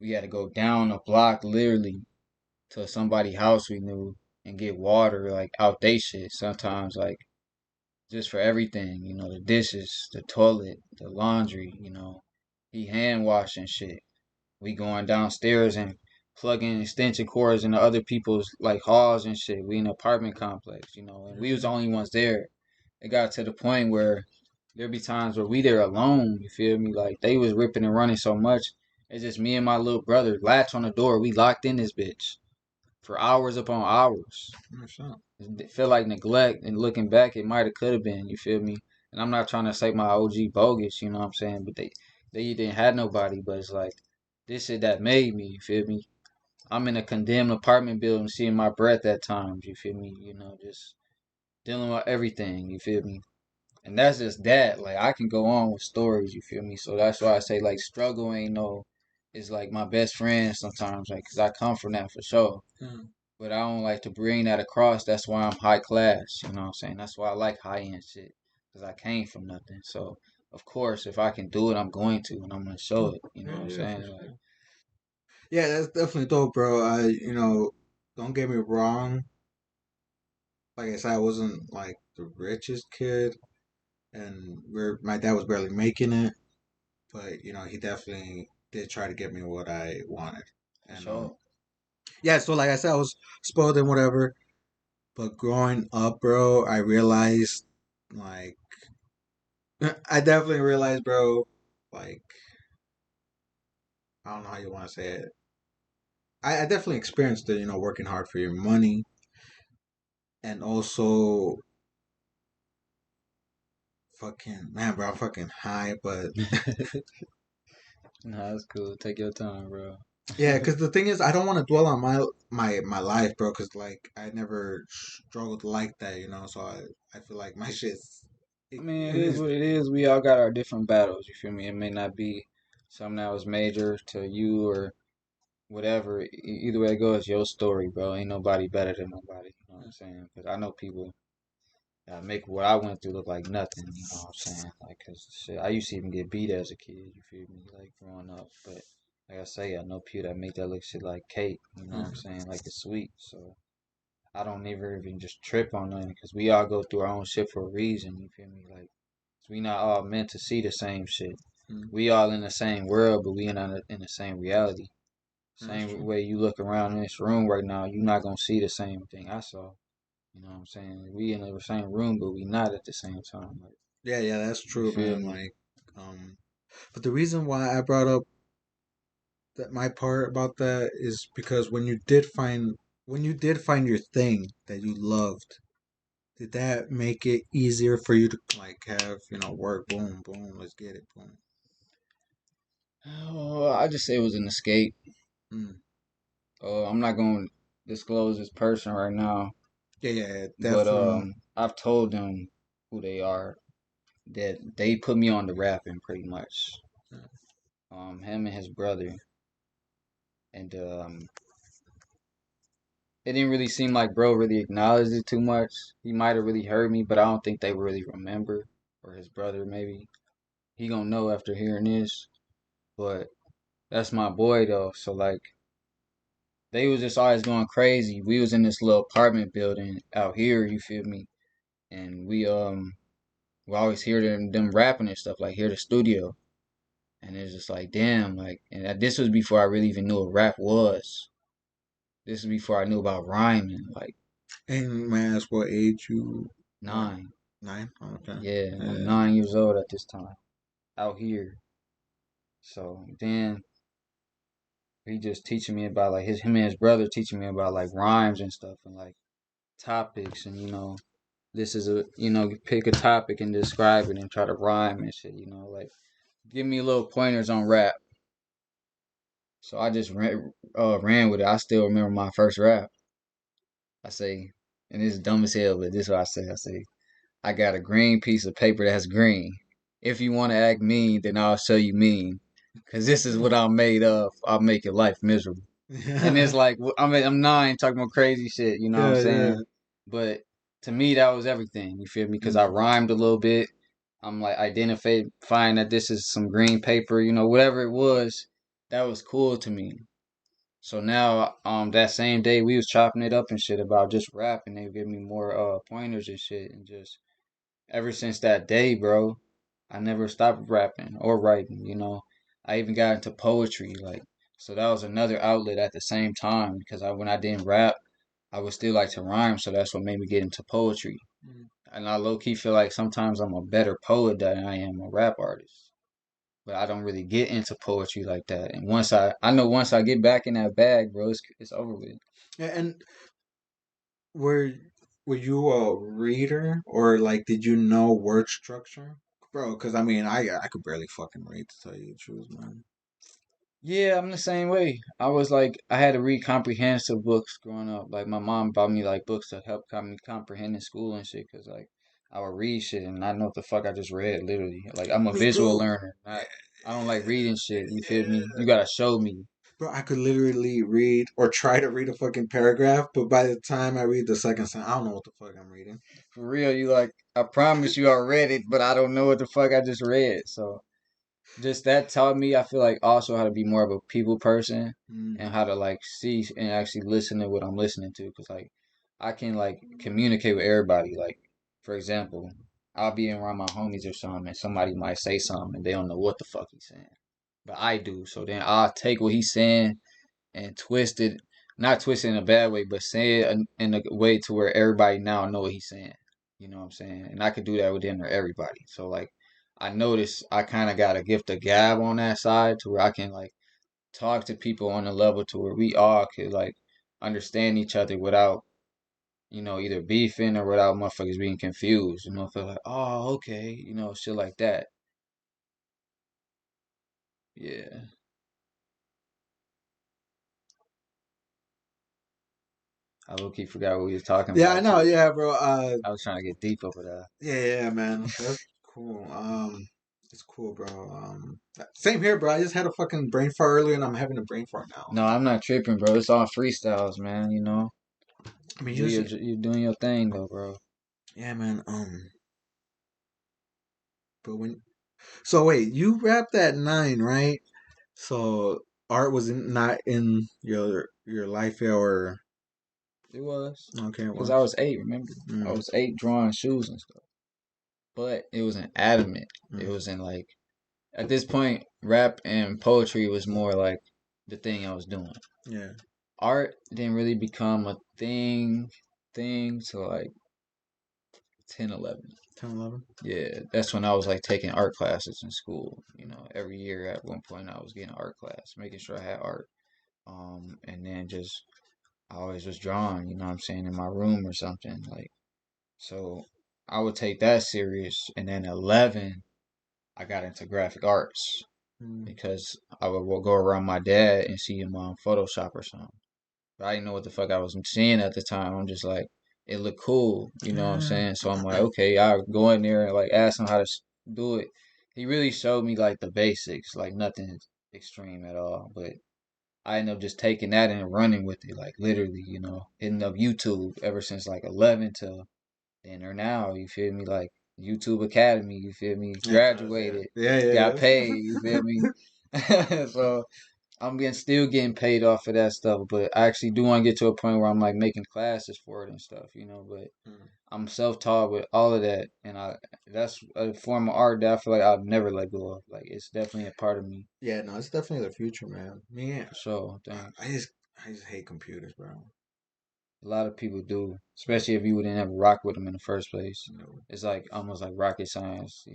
We had to go down a block literally to somebody's house we knew and get water like out they shit. Sometimes like just for everything, the dishes, the toilet, the laundry, he hand washing shit. We going downstairs and plugging extension cords into other people's like halls and shit. We in an apartment complex, and we was the Mm, only ones there. It got to the point where there be times where we there alone, you feel me? Like they was ripping and running so much. It's just me and my little brother, latch on the door, we locked in this bitch for hours upon hours. what's up? It feel like neglect, and looking back, it might have could have been. You feel me? And I'm not trying to say my OG bogus, you know what I'm saying? But they didn't have nobody. But it's like this shit that made me. You feel me? I'm in a condemned apartment building, seeing my breath at times. You feel me? Just dealing with everything. You feel me? And that's just that. Like I can go on with stories. You feel me? So that's why I say like struggle ain't no. Is like my best friend sometimes, like, cause I come from that for sure. Mm. But I don't like to bring that across. That's why I'm high class. You know what I'm saying? That's why I like high end shit. Because I came from nothing. So, of course, if I can do it, I'm going to. And I'm going to show it. You know Yeah, what I'm yeah, for saying? Like, sure. Yeah, that's definitely dope, bro. Don't get me wrong. Like I said, I wasn't like the richest kid, and my dad was barely making it, but he definitely did try to get me what I wanted. for And sure. yeah, so like I said, I was spoiled and whatever. But growing up, bro, I realized like I definitely realized, bro, like I don't know how you want to say it. I definitely experienced it, working hard for your money and also fucking man, bro, I'm fucking high, but Nah, that's cool. Take your time, bro. yeah, because the thing is, I don't want to dwell on my life, bro, because like I never struggled like that, so I feel like my shit's I it, mean, it it is is what it is. We all got our different battles. You feel me? It may not be something that was major to you or whatever. Either way it goes, your story, bro. Ain't nobody better than nobody. You know what I'm saying? Because I know people make what I went through look like nothing. You know what I'm saying? Like, cause shit, I used to even get beat as a kid. You feel me? Like growing up, but like I say, I know people that make that look shit like cake. You know what I'm Mhm. saying? Like it's sweet. So I don't ever even just trip on nothing because we all go through our own shit for a reason. You feel me? Like we not all meant to see the same shit. Mhm. We all in the same world, but we not in the same reality. That's Same true. way you look around in this room right now, you're not gonna see the same thing I saw. You know what I'm saying? We in the same room, but we not at the same time. Like, Yeah, yeah, that's you true, feel man. me? But the reason why I brought up that my part about that is because when you did find your thing that you loved, did that make it easier for you to like have work? Boom, boom, let's get it, boom. Oh, I just say it was an escape. Mm. I'm not gonna disclose this person right now, Yeah, yeah, but definitely. I've told them who they are. That they put me on to rapping pretty much. Him and his brother, and it didn't really seem like bro really acknowledged it too much. He might have really heard me, but I don't think they really remember. Or his brother maybe. He gonna know after hearing this. But that's my boy though. So like they was just always going crazy. We was in this little apartment building out here, you feel me? And we always hear them rapping and stuff, like hear the studio. And it's just like damn, like and this was before I really even knew what rap was. This is before I knew about rhyming, like And may I ask what age you are? 9. 9. Okay. Yeah, I'm Yeah. 9 years old at this time out here. So then he just teaching me about like him and his brother teaching me about like rhymes and stuff and like topics and this is a pick a topic and describe it and try to rhyme and shit. Like give me little pointers on rap. So I just ran with it. I still remember my first rap. I say, and it's dumb as hell, but this is what I say. I say, I got a green piece of paper that's green. if you want to act mean, then I'll show you mean. Cause this is what I'm made of. I'll make your life miserable. And it's Yeah, like I'm 9 talking about crazy shit, you know what I'm yeah, yeah. saying? But to me that was everything. You feel me? Cuz I Mm. rhymed a little bit. I'm like identifying that this is some green paper, you know, whatever it was, that was cool to me. So now that same day we was chopping it up and shit about just rapping. They give me more pointers and shit, and just ever since that day, bro, I never stopped rapping or writing, you know. I even got into poetry, like, so that was another outlet at the same time because when I didn't rap, I would still like to rhyme, so that's what made me get into poetry. Mm. And I low key feel like sometimes I'm a better poet than I am a rap artist. But I don't really get into poetry like that. And I know once I get back in that bag, bro, it's over with. And were were you a reader or like did you know word structure, bro? Because I mean, I could barely fucking read to tell you the truth, man. Yeah, I'm the same way. I had to read comprehensive books growing up. Like my mom bought me like books to help me comprehend in school and shit. Cause like I would read shit and I know what the fuck I just read. Literally, like I'm a Bro, visual bro, learner. I don't like reading shit. You feel me? You gotta show me. bro, I could literally read or try to read a fucking paragraph, but by the time I read the second sentence, I don't know what the fuck I'm reading. For real, you like I promise you I read it, but I don't know what the fuck I just read. So just that taught me, I feel like, also how to be more of a people person Mm. and how to like see and actually listen to what I'm listening to. Cause like I can like communicate with everybody. Like for example, I'll be around my homies or something and somebody might say something and they don't know what the fuck he's saying. But I do. So then I'll take what he's saying and twist it, not twist it in a bad way, but say it in a way to where everybody now know what he's saying. You know what I'm saying? And I could do that with them or everybody. So like, I noticed I kind of got a gift of gab on that side to where I can like talk to people on a level to where we all could like understand each other without either beefing or without motherfuckers being confused. You know, feel like, oh, okay, shit like that. Yeah, I low key forgot what we was talking Yeah, I about know. too. Yeah, bro. I was trying to get deep over there. Yeah, yeah, man. That's cool. It's cool, bro. Same here, bro. I just had a fucking brain fart earlier, and I'm having a brain fart now. No, I'm not tripping, bro. It's all freestyles, man. I mean, usually, You're doing your thing though, bro. yeah, man. But when, so wait, you rapped at 9, right? So art was not in your life yet, or It was okay, it because I was. was 8. Remember, I Mm, was 8 drawing shoes and stuff. But it wasn't adamant. It mm, wasn't like at this point, rap and poetry was more like the thing I was doing. yeah, Art didn't really become a thing till like 10, 11. 10, 11. Yeah, that's when I was like taking art classes in school. Every year at one point I was getting art class, making sure I had art. And then just I always was drawing, you know what I'm saying, in my room or something. Like so I would take that serious and then 11 I got into graphic arts Mm. because I would go around my dad and see him on Photoshop or something. But I didn't know what the fuck I was seeing at the time. I'm just like, it looked cool, you know what I'm Uh, saying? So I'm like, okay, I'll go in there and like ask him how to do it. He really showed me like the basics, like nothing extreme at all. But I ended up just taking that and running with it, like literally, hitting up YouTube ever since like 11 till then or now. You feel me? Like YouTube Academy. You feel me? yeah, cause yeah, Graduated, yeah, got yeah, paid. yeah. You feel me? So I'm still getting paid off of that stuff, but I actually do want to get to a point where I'm like making classes for it and stuff, But Mm. I'm self-taught with all of that, and that's a form of art that I feel like I'll never let go of. Like it's definitely a part of me Yeah, no, it's definitely the future, man. Me, for sure. Thanks. I just hate computers, bro. A lot of people do, especially if you would never rock with them in the first place. No. It's like almost like rocket science.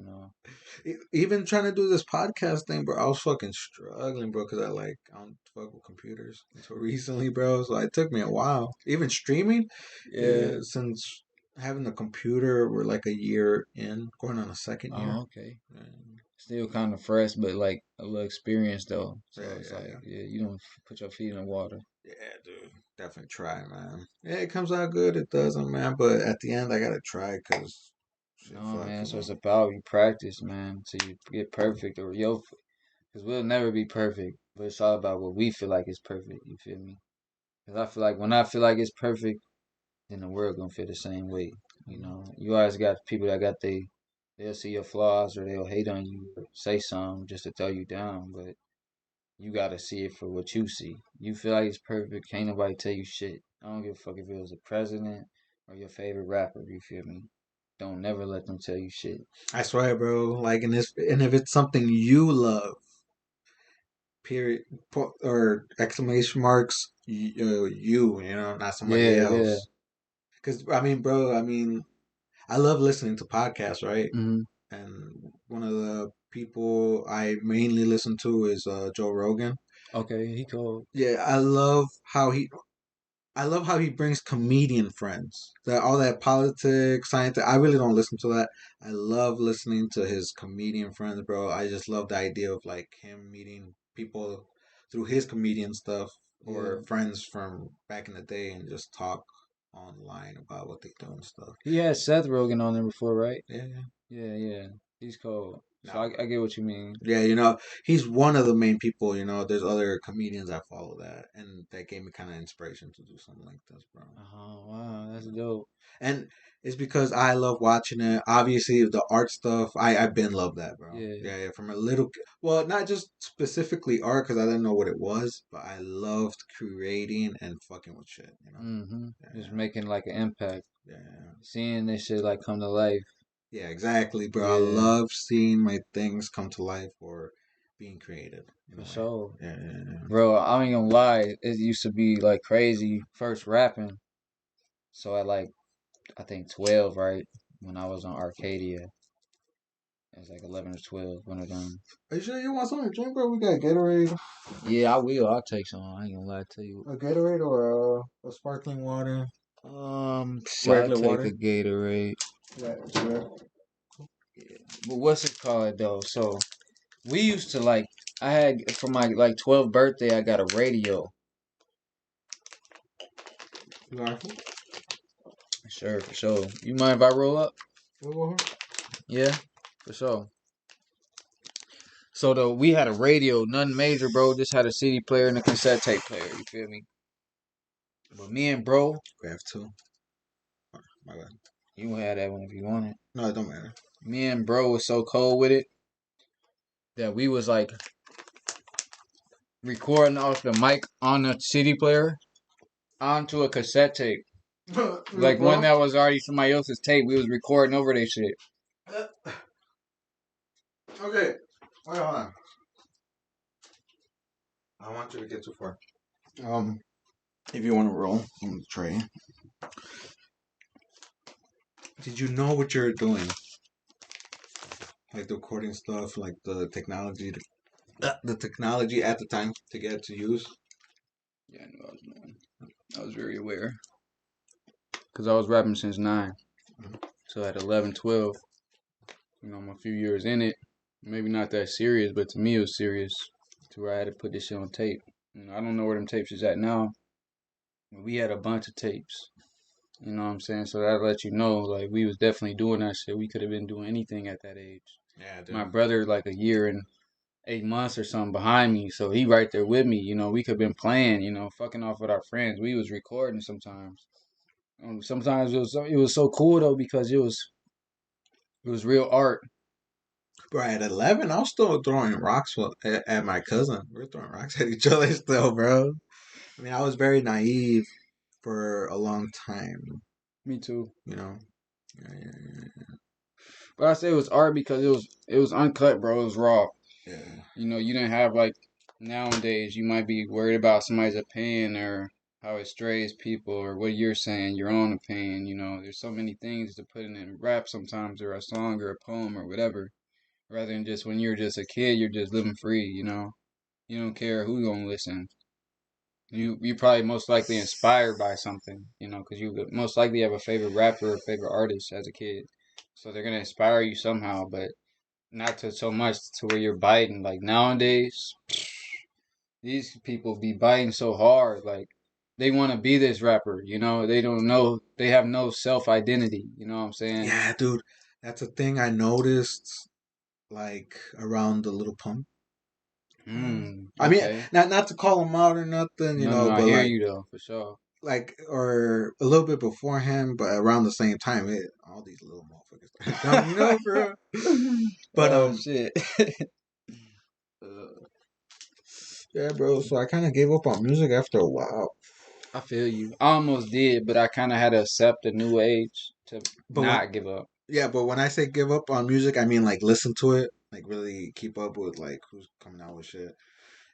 Even trying to do this podcast thing, bro, I was fucking struggling, bro, because I don't fuck with computers until recently, bro. So it took me a while. Even streaming, Yeah. since having the computer, we're like a year in, going on a second year. Oh, okay. And Still kind of fresh, but like a little experience though. So yeah, it's yeah, like, yeah. yeah, you don't put your feet in the water. Yeah, dude. Definitely try, man. Yeah, it comes out good. It doesn't, man. But at the end, I gotta try because Shit, No, fuck man, you that's what know. it's about. You practice, man, so you get perfect, or because we'll never be perfect. But it's all about what we feel like is perfect. You feel me? Because I feel like when I feel like it's perfect, then the world gonna feel the same way. You know, you always got people that they'll see your flaws or they'll hate on you or say something just to throw you down. But you gotta see it for what you see. You feel like it's perfect, can't nobody tell you shit. I don't give a fuck if it was the president or your favorite rapper. You feel me? Don't never let them tell you shit. I swear, bro. Like, and if it's something you love, period, or exclamation marks, you know, not somebody Yeah, yeah. else. Because I mean, bro, I mean, I love listening to podcasts, right? Hmm. And one of the people I mainly listen to is Joe Rogan. Okay, he cold. Yeah, I love how he brings comedian friends. That all that politics, science. I really don't listen to that. I love listening to his comedian friends, bro. I just love the idea of like him meeting people through his comedian stuff Yeah. or friends from back in the day and just talk online about what they do and stuff. He had Seth Rogen on there before, right? Yeah, yeah. Yeah, yeah. He's cold. So No, I get what you mean. yeah, you know, he's one of the main people. You know, there's other comedians that follow that, and that gave me kind of inspiration to do something like this, bro. Oh, wow, You that's know, dope. and it's because I love watching it. Obviously, the art stuff, I've been love that, bro. Yeah. Yeah, yeah. From a little, well, not just specifically art because I didn't know what it was, but I loved creating and fucking with shit. You know. Mm-hmm. Just Yeah, making like an impact. yeah, Seeing this shit like come to life. yeah. Exactly, bro. I Yeah, love seeing my things come to life or being created in for a way. sure. Yeah, yeah, yeah. Bro, I ain't gonna lie. It used to be like crazy first rapping. So at like, I think 12, right? When I was on Arcadia. It was like 11 or 12, one of them. Are you sure you want something to drink, bro? We got Gatorade. Yeah, I will. I'll take some. I ain't gonna lie to you. A Gatorade or a sparkling water? I'll Regular take a water? Gatorade. Yeah, yeah. Yeah. But what's it called though? So we used to like, I had for my like 12th birthday, I got a radio. You got it? Sure, for sure. You mind if I roll up? We'll go. Yeah, for sure. So though we had a radio, nothing major, bro. Just had a CD player and a cassette tape player. You feel me? But me and bro, We have two. My bad. you can have that one if you want it. No, it don't matter. Me and bro was so cold with it that we was like recording off the mic on the CD player onto a cassette tape. Like one Bro. that was already somebody else's tape. We was recording over their shit. Okay. Hold on. I don't want you to get too far. If you want to roll on the tray. Did you know what you're doing? Like the recording stuff, like the technology at the time to get to use. Yeah, I knew I was doing. I was very aware. Because I was rapping since 9. Mhm. So at 11, 12, I'm a few years in it. Maybe not that serious, but to me it was serious. To where I had to put this shit on tape. I don't know where them tapes is at now. But we had a bunch of tapes. You know what I'm saying? So that let you know, like, we was definitely doing that shit. We could have been doing anything at that age. Yeah, My dude. brother, like, a year and 8 months or something behind me, so he right there with me. We could have been playing, fucking off with our friends. We was recording sometimes. Sometimes it was so cool though because it was real art. Bro, at 11, I was still throwing rocks at my cousin. We were throwing rocks at each other still, bro. I mean, I was very naive for a long time, Me too. you know? Yeah, yeah, But I say it was art because it was uncut, bro. It was raw. yeah. You didn't have like nowadays. You might be worried about somebody's opinion or how it strays people or what you're saying, your own opinion. There's so many things to put in rap sometimes or a song or a poem or whatever. Rather than just when you're just a kid, you're just living free. You don't care who's gonna listen. You probably most likely inspired by something, because you most likely have a favorite rapper or favorite artist as a kid. So they're gonna inspire you somehow, but not to so much to where you're biting. Like nowadays, these people be biting so hard, like they want to be this rapper. They don't know they have no self identity. You know what I'm saying? Yeah, dude. That's a thing I noticed like around the little pump. I mean, Okay. not to call him out or nothing, No, no, I but hear you though, for sure. or a little bit beforehand, but around the same time, all these little motherfuckers started coming, bro. But Oh shit. Uh, yeah, bro. So I kind of gave up on music after a while. I feel you. I almost did, but I kind of had to accept the new age to But when not give up. Yeah, but when I say give up on music, I mean like listen to it, like really keep up with like who's coming out with shit.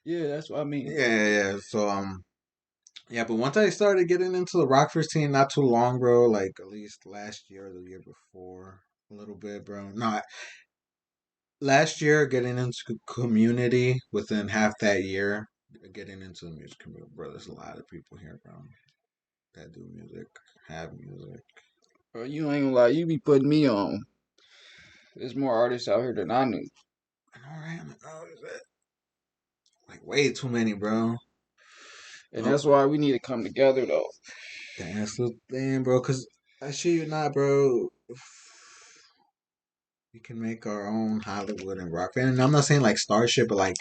Yeah, that's what I mean. Yeah. So yeah, but once I started getting into the Rockford scene, not too long, bro. Like at least last year or the year before, a little bit, bro. No, last year getting into community within half that year, getting into the music community, bro. There's a lot of people here, bro, that do music, have music. Bro, you ain't gonna lie, you be putting me on. There's more artists out here than I knew. I know, right? I'm like, oh, is that like way too many, bro? And Oh, that's why we need to come together though. that's the thing, bro. Cause I shit you not, bro. We can make our own Hollywood and rock band. And I'm not saying like Starship, but like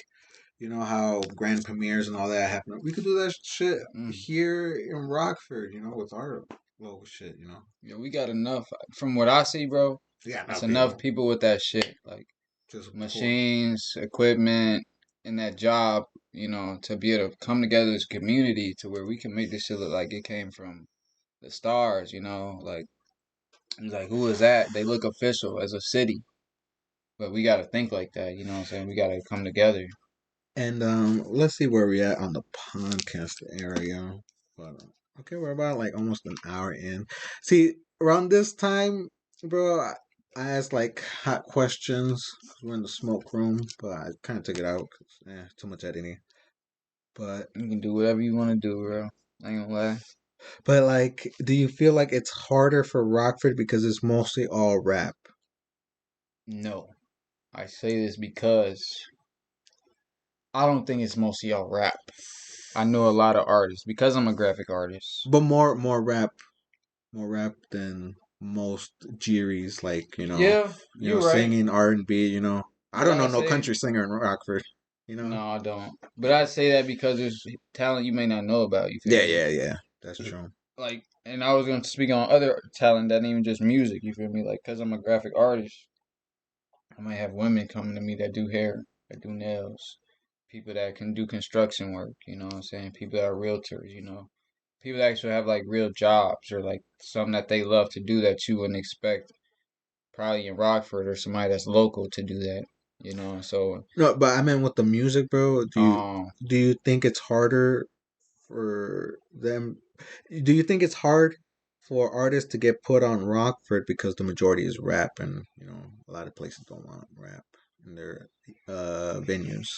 how grand premieres and all that happen. We could do that shit Mm. here in Rockford, with our local shit. Yeah, we got enough. From what I see, bro, We got it's enough enough people. people with that shit. Like Just pull. machines, equipment, and that job, to be able to come together as a community to where we can make this shit look like it came from the stars, like who is that? They look official as a city. But we gotta think like that, you know what I'm saying? We gotta come together. And let's see where we at on the podcast area. But okay, we're about like almost an hour in. See, around this time, bro, I asked like hot questions. We're in the smoke room, but I kind of took it out because too much editing. But You can do whatever you wanna do, bro. I ain't gonna lie. like, do you feel like it's harder for Rockford because it's mostly all rap? No. I say this because I don't think it's mostly all rap. I know a lot of artists because I'm a graphic artist. But more rap than most Jiris, like Yeah, you're right. singing R&B. I But don't know I no say country singer in Rockford. no, I don't. But I say that because there's talent you may not know about. You feel Yeah, me? yeah, yeah. That's true. Like, and I was gonna speak on other talent that ain't even just music. You feel me? Like, cause I'm a graphic artist, I might have women coming to me that do hair, that do nails, people that can do construction work. You know what I'm saying? People that are realtors. People that actually have like real jobs or like something that they love to do that you wouldn't expect probably in Rockford or somebody that's local to do that. So No, but I meant with the music, bro. um, Do you think it's harder for them? Do you think it's hard for artists to get put on Rockford because the majority is rap, and a lot of places don't want rap in their venues,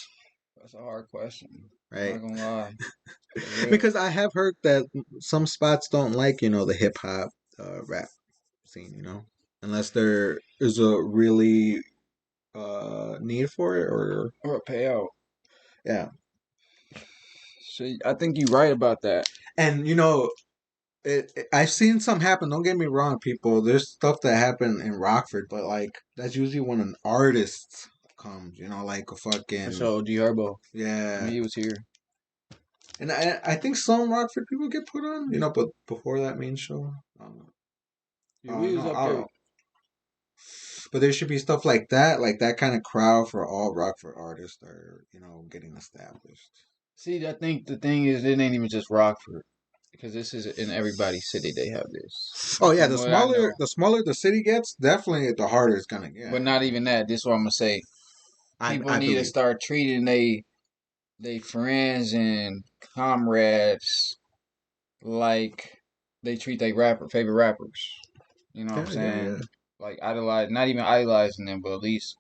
that's a hard question. I'm not right? gonna lie, for real. Because I have heard that some spots don't like the hip hop rap scene, unless there is a really need for it, or Or a payout. yeah. So I think you're right about that. And I've seen some happen. Don't get me wrong, people. There's stuff that happen in Rockford, but like that's usually when an artist comes. Like a For fucking sure, D Herbo. When yeah. he was here. And I think some Rockford people get put on. But before that main show, Yeah, we no, was up I don't there. know. But there should be stuff like that kind of crowd for all Rockford artists that are getting established. See, I think the thing is, it ain't even just Rockford. Because this is in everybody's city, they have this. Oh And yeah, from what I know, the smaller the city gets, definitely the harder it's gonna but get. not even that. This is what I'm going to say. People I need to believe. start treating they friends and comrades like they treat their favorite rappers. You know what I'm Yeah, yeah, yeah. saying? Like idolize, not even idolizing them, but at least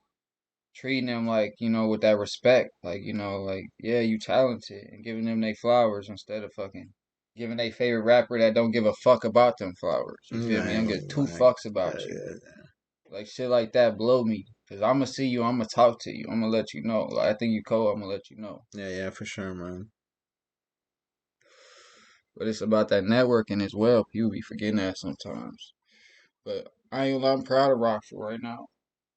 treating them like, with that respect. Like, like, yeah, you talented and giving them their flowers instead of fucking giving their favorite rapper that don't give a fuck about them flowers. You feel I me? I ain't don't gonna give two lie. fucks Yeah, about you. yeah, Like shit like that blow me. Cause I'ma see you, I'ma talk to you, I'ma let you know. Like I think you cold, I'ma let you know. yeah, yeah, for sure, man. But it's about that networking as well. People be forgetting that sometimes. But I ain't gonna lie, I'm proud of Rockford right now.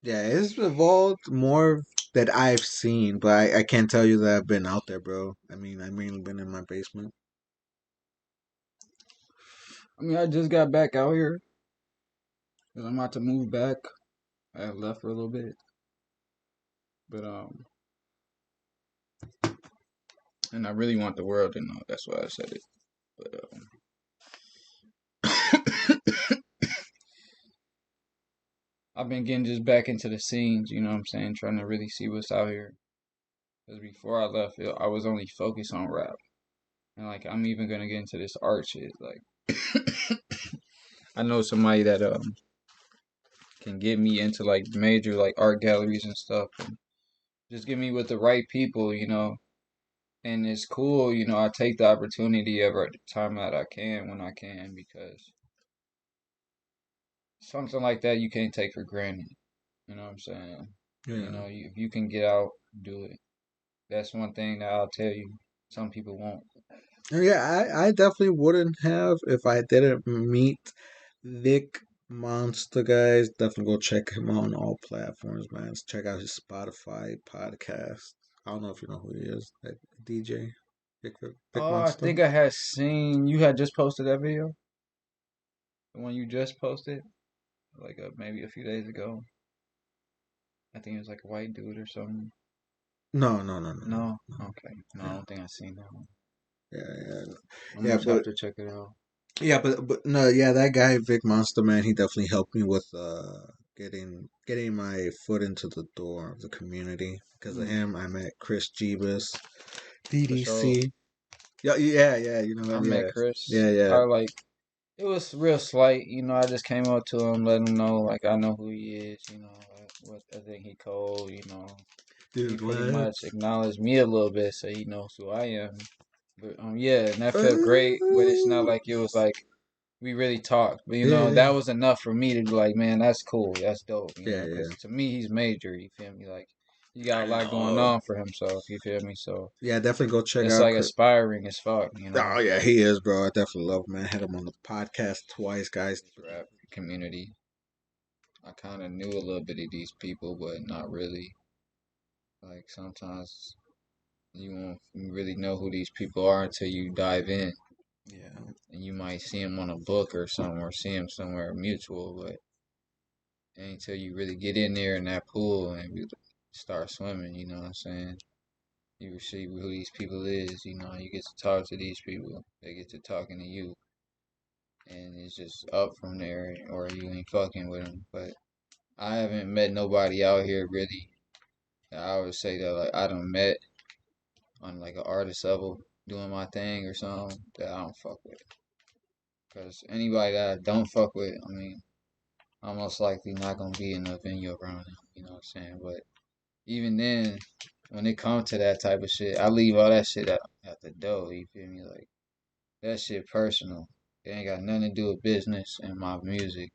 Yeah, it's evolved more that I've seen, but I can't tell you that I've been out there, bro. I mean, I've mainly been in my basement. I mean, I just got back out here because I'm about to move back. I had left for a little bit, but and I really want the world to know. That's why I said it. But I've been getting just back into the scenes. You know what I'm saying? Trying to really see what's out here. Because before I left, I was only focused on rap, and like I'm even gonna get into this art shit. Like I know somebody that can get me into like major like art galleries and stuff, and just get me with the right people. And it's cool. I take the opportunity ever at the time that I can when I can because something like that you can't take for granted. You know what I'm saying? Yeah. If you can get out, do it. That's one thing that I'll tell you. Some people won't. Yeah, I definitely wouldn't have if I didn't meet Vic Monster, guys. Definitely go check him out on all platforms, man. Check out his Spotify podcast. I don't know if you know who he is, that DJ, Vic Oh, I Monster. think I had seen you had just posted that video. The one you just posted, like maybe a few days ago. I think it was like a white dude or something. No, no, no, no, no, No, no. okay, no, I Yeah, don't think I've seen that one. yeah, yeah, I'm yeah. gonna have But to check it out. yeah, but no, yeah, that guy Vic Monster, man, he definitely helped me with getting my foot into the door of the community. Because of Mm, him, I met Chris Jeebus, for sure. DDC. Yeah, yeah, yeah. You know I him. met Yeah, Chris. yeah, yeah. I like it was real slight. I just came up to him, let him know like I know who he is. What I think he cold. He Dude, pretty what? much acknowledged me a little bit, so he knows who I am. But yeah, and that felt great. But it's not like it was like we really talked. But that Yeah, was enough for me to be like, man, that's cool, that's dope. yeah, Because yeah. to me, he's major. You feel me? Like he got I a lot going know. on for himself. You feel me? So Yeah, definitely go check it's out like Chris. aspiring as fuck. Oh yeah, he is, bro. I definitely love him, man. Had him on the podcast twice, guys. This rap community. I kind of knew a little bit of these people, but not really. Like sometimes you won't really know who these people are until you dive in. Yeah. And you might see them on a book or something, or see them somewhere mutual, but until you really get in there in that pool and you start swimming, you know what I'm saying? You see who these people is, you get to talk to these people, they get to talking to you, and it's just up from there, or you ain't fucking with them. But I haven't met nobody out here really that I would say that like I done met on like an artist level doing my thing or something that I don't fuck with. Cause anybody that I don't fuck with, I mean, I'm most likely not gonna be in the venue around them. You know what I'm saying? But even then, when it comes to that type of shit, I leave all that shit at the door. You feel me? Like that shit personal. It ain't got nothing to do with business and my music.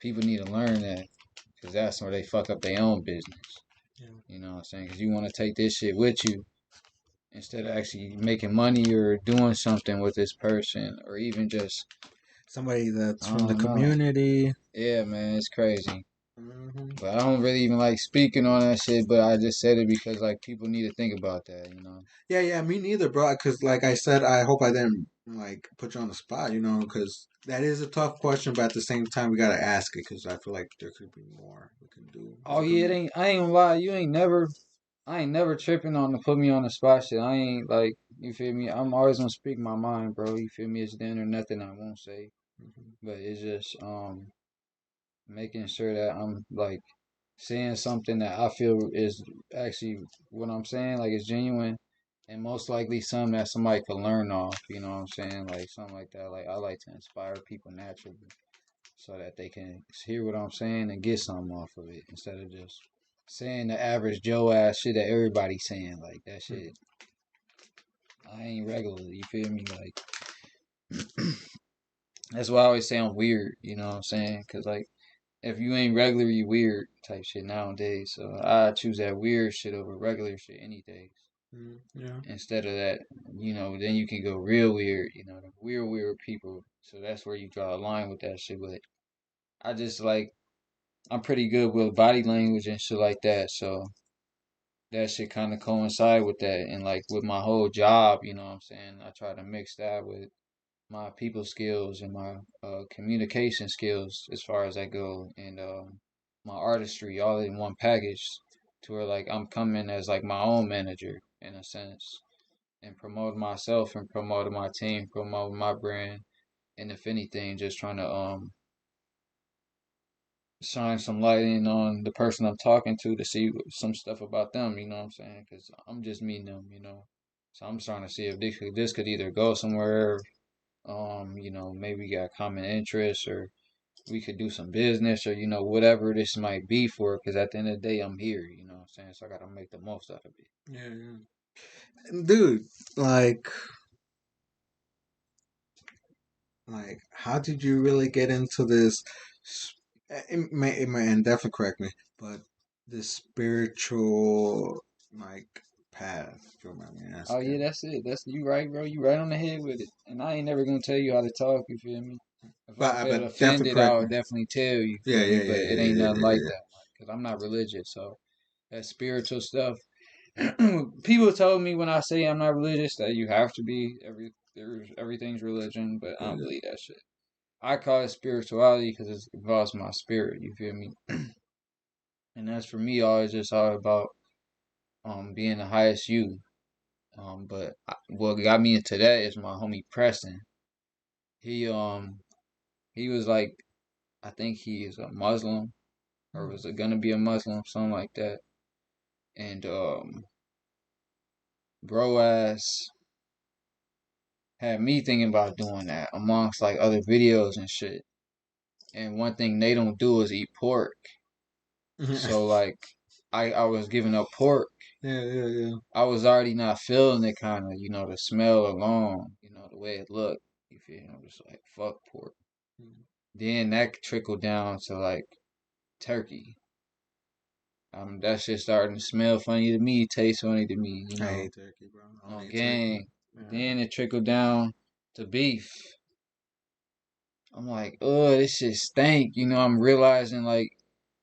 People need to learn that because that's where they fuck up their own business. Yeah. You know what I'm saying? Because you want to take this shit with you instead of actually making money or doing something with this person or even just Somebody that's I from the don't know. community. Yeah, man, it's crazy. Hmm. But I don't really even like speaking on that shit. But I just said it because like people need to think about that. Yeah, yeah, me neither, bro. Because, like I said, I hope I didn't like put you on the spot, because that is a tough question, but at the same time, we gotta ask it because I feel like there could be more we can do as Oh a yeah, it community. ain't. I ain't gonna lie. I ain't never tripping on to put me on the spot shit. I ain't like you feel me. I'm always gonna speak my mind, bro. You feel me? It's then or nothing I won't say. Hmm. But it's just making sure that I'm like saying something that I feel is actually what I'm saying, like it's genuine and most likely something that somebody could learn off, you know what I'm saying? Like something like that. Like I like to inspire people naturally so that they can hear what I'm saying and get something off of it instead of just saying the average Joe ass shit that everybody's saying. Like that shit I ain't regular, you feel me? Like that's why I always say I'm weird, you know what I'm saying? Cause like if you ain't regular, you weird type shit nowadays. So I choose that weird shit over regular shit any days. Yeah. Instead of that, then you can go real weird, the weird people. So that's where you draw a line with that shit. But I just like I'm pretty good with body language and shit like that. So that shit kind of coincide with that, and like with my whole job, you know what I'm saying. I try to mix that with my people skills and my communication skills as far as I go, and my artistry all in one package, to where like I'm coming as like my own manager in a sense, and promoting myself and promoting my team, promoting my brand, and if anything, just trying to shine some light in on the person I'm talking to see some stuff about them. You know what I'm saying? Because I'm just meeting them. So I'm trying to see if this could either go somewhere. Maybe we got common interests, or we could do some business, or whatever this might be for. Because at the end of the day, I'm here. You know what I'm saying? So I gotta make the most out of it. Yeah, yeah. Dude, like, how did you really get into this? And definitely correct me, but this spiritual like path. If you don't mind me Oh yeah, asking. that's it. That's you right, bro. You right on the head with it. And I ain't never gonna tell you how to talk. You feel me? If I felt But definitely offended, I correct would me. definitely tell you. Yeah, Feel me? yeah, But yeah, it yeah, ain't yeah, nothing yeah, like yeah. that. Cause I'm not religious, so that spiritual stuff. People told me when I say I'm not religious that you have to be. Everything's religion, but I Yeah, don't yeah. believe that shit. I call it spirituality because it involves my spirit. You feel me? And that's for me always just all about being the highest you. But what got me into that is my homie Preston. He he was like, I think he is a Muslim, or Hmm. was it gonna be a Muslim, something like that. And bro ass had me thinking about doing that amongst like other videos and shit. And one thing they don't do is eat pork. Yeah, So like I was giving up pork. yeah, yeah, yeah. I was already not feeling it, kind of, the smell alone, the way it looked. You feel me? I'm just like, fuck pork. Then that trickled down to like turkey. That shit starting to smell funny to me, taste funny to me, I hate turkey, bro. I don't on eat turkey. gang. Yeah. Then it trickled down to beef. I'm like, oh, this shit stink. I'm realizing like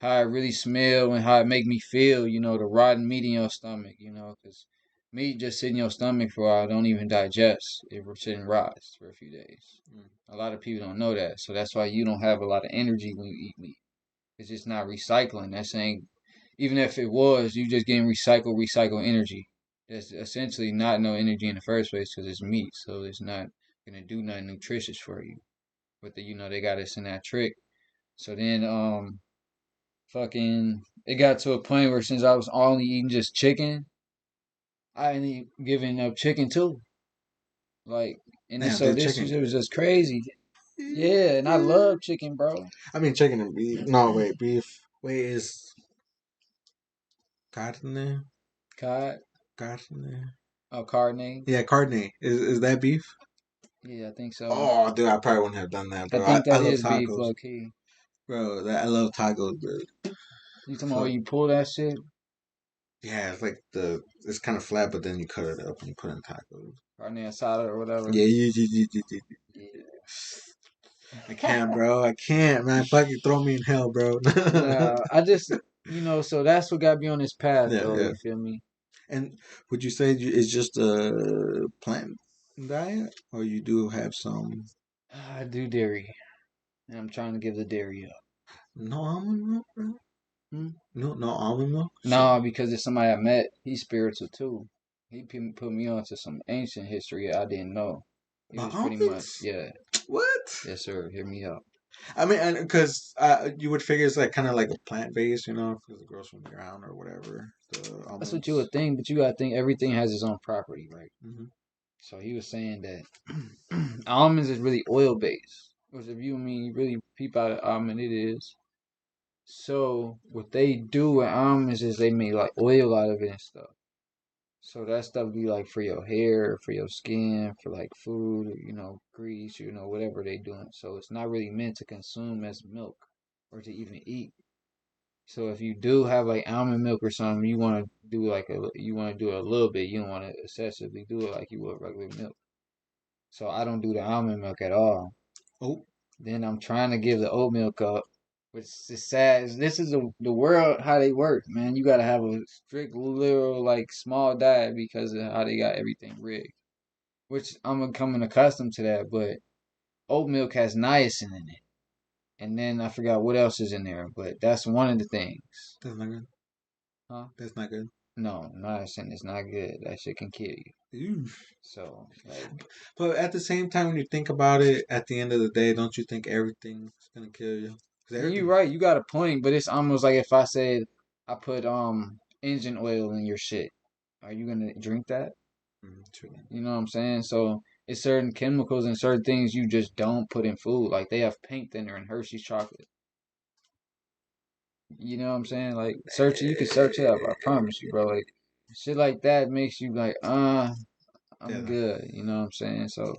how it really smell and how it make me feel, the rotten meat in your stomach, because meat just sit in your stomach for a while, don't even digest. It sit and rots for a few days. Mm. A lot of people don't know that. So that's why you don't have a lot of energy when you eat meat. It's just not recycling. That's saying, even if it was, you just getting recycled energy. That's essentially not no energy in the first place because it's meat. So it's not gonna do nothing nutritious for you. But they got us in that trick. So then fucking it got to a point where since I was only eating just chicken, I ended up giving up chicken too. Like, and then Damn, so this this chicken shit was good. just crazy. Yeah, and I Yeah. love chicken, bro. I mean, chicken and beef. No, wait, beef. Wait, is carne? Cod, Carne? carne. Yeah, carne. Is that beef? Yeah, I think so. Oh, dude, I probably wouldn't have done that, I bro. think I that love is beef, tacos, low key. bro. I love tacos, bro. You talking about where Fuck. you pull that shit? Yeah, it's like it's kind of flat, but then you cut it up and you put in tacos. Carne asada or whatever. Yeah, yeah. I can't, Yeah. bro. I can't, man. Fucking throw me in hell, bro. Nah, I just, so that's what got me on this path, Yeah, though. yeah. You feel me? And would you say it's just a plant diet, or you do have some I do dairy, and I'm trying to give the dairy up. no almond milk, bro? Hmm? No almond milk. Shit. No, because it's somebody I met. He's spiritual too. He put me on to some ancient history I didn't know. He About was pretty much, almonds? yeah, What? yes, sir. Hear me out. I mean, and because you would figure it's like kind of like a plant based, because it grows from the ground or whatever. The That's what you almonds. would think, but you gotta think everything has its own property, right? Hmm. So he was saying that almonds is really oil based, which if you mean really peep out an almond, it is. So what they do with almonds is they make like oil out of it and stuff. So that stuff be like for your hair, for your skin, for like food, grease, whatever they doing. So it's not really meant to consume as milk or to even eat. So if you do have like almond milk or something, you want to do it a little bit. You don't want to excessively do it like you would regular milk. So I don't do the almond milk at all. Oh, Then I'm trying to give the oat milk up. which is sad. This is the world how they work, man. You gotta have a strict, literal, like small diet because of how they got everything rigged. Which I'm becoming accustomed to that, but oat milk has niacin in it, and then I forgot what else is in there, but that's one of the things. That's not good. Huh? That's not good. No, niacin is not good. That shit can kill you. Ew. So like, But at the same time, when you think about it, at the end of the day, don't you think everything's gonna kill you? Because and you're everything. right. You got a point, but it's almost like if I said I put engine oil in your shit, are you gonna drink that? True. You know what I'm saying? So it's certain chemicals and certain things you just don't put in food. Like they have paint thinner in Hershey's chocolate. You know what I'm saying? Like search it, you can search it up. I promise you, bro. Like shit like that makes you like, I'm Yeah. good. You know what I'm saying? So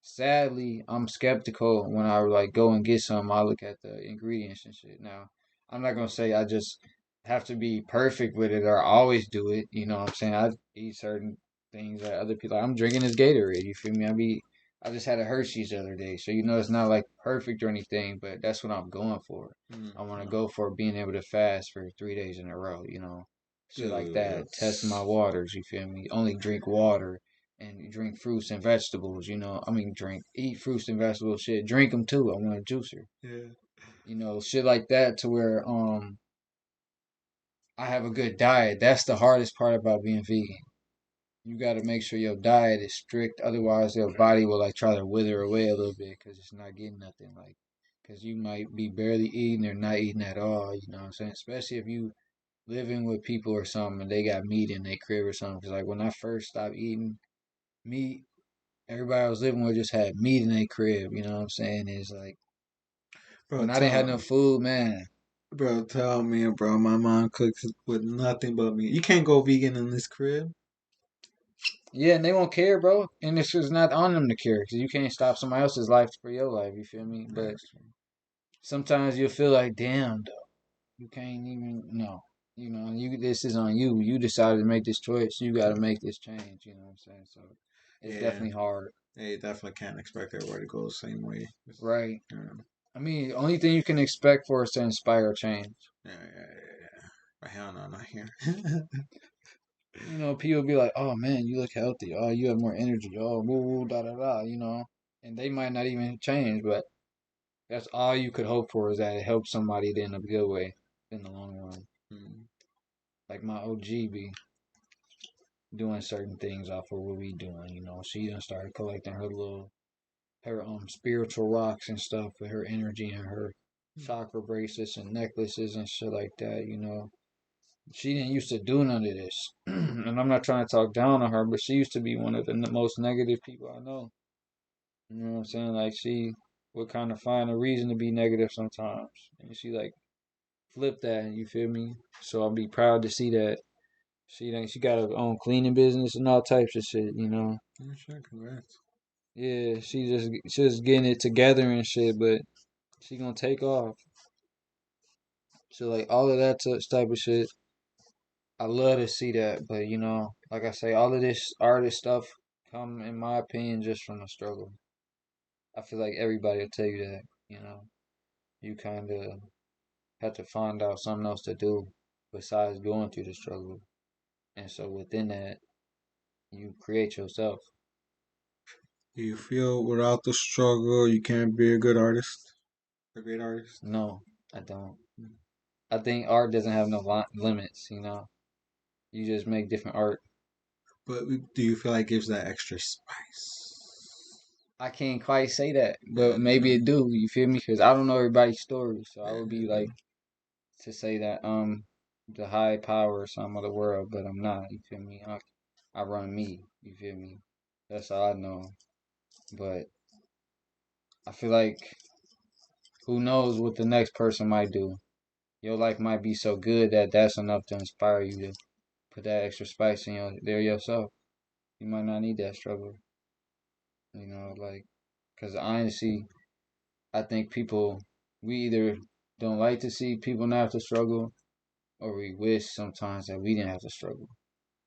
sadly, I'm skeptical when I like go and get some. I look at the ingredients and shit. Now, I'm not gonna say I just have to be perfect with it or always do it. You know what I'm saying? I eat certain things that other people. Like, I'm drinking this Gatorade. You feel me? I just had a Hershey's the other day, so you know it's not like perfect or anything, but that's what I'm going for. I want to Mm-hmm. go for being able to fast for 3 days in a row. You know, shit like Ugh. that. Test my waters. You feel me? Only drink water and drink fruits and vegetables. You know, I mean, eat fruits and vegetables. Shit, drink them too. I want a juicer. Yeah. You know, shit like that to where I have a good diet. That's the hardest part about being vegan. You got to make sure your diet is strict. Otherwise, your body will like try to wither away a little bit because it's not getting nothing. Like, because you might be barely eating or not eating at all. You know what I'm saying? Especially if you living with people or something and they got meat in their crib or something. Because like when I first stopped eating meat, everybody I was living with just had meat in their crib. You know what I'm saying? It's like Bro, when I didn't have tell no food, man. bro, tell me, bro. My mom cooks with nothing but meat. You can't go vegan in this crib. Yeah, and they won't care, bro. And it's just not on them to care because you can't stop somebody else's life for your life. You feel me? But That's true. sometimes you'll feel like, damn, though, you can't even no. You know, you this is on you. You decided to make this choice. You got to make this change. You know what I'm saying? So it's Yeah. definitely hard, Yeah, you definitely can't expect everybody to go the same way. right? Yeah. I mean, only thing you can expect for is to inspire change. Yeah. But hell no, not here. You know, people be like, "Oh man, you look healthy. Oh, you have more energy. Oh, woo woo da da da." You know, and they might not even change, but that's all you could hope for is that it helps somebody in a good way in the long run. Mm. Like my OG be doing certain things off of what we doing. You know, she done started collecting her spiritual rocks and stuff with her energy and her chakra bracelets and necklaces and shit like that. You know, she didn't used to do none of this, and I'm not trying to talk down on her, but she used to be one of the most negative people I know. You know what I'm saying? Like she would kind of find a reason to be negative sometimes, and she like flip that. You feel me? So I'll be proud to see that she got her own cleaning business and all types of shit. You know? Oh, sure, congrats. Yeah, she just getting it together and shit, but she gonna take off. So like all of that type of shit, I love to see that. But you know, like I say, all of this artist stuff come, in my opinion, just from the struggle. I feel like everybody will tell you that. You know, you kind of have to find out something else to do besides going through the struggle. And so within that, you create yourself. Do you feel without the struggle you can't be a good artist? A great artist? No, I don't. I think art doesn't have no limits, you know? You just make different art. But do you feel like it gives that extra spice? I can't quite say that, but maybe it do, you feel me? Because I don't know everybody's story. So I would be like to say that the high power or some of the world, but I'm not, you feel me? I run me, you feel me? That's all I know. But I feel like who knows what the next person might do. Your life might be so good that that's enough to inspire you to put that extra spice in there yourself. You might not need that struggle, you know, like, because honestly, I think we either don't like to see people not have to struggle, or we wish sometimes that we didn't have to struggle,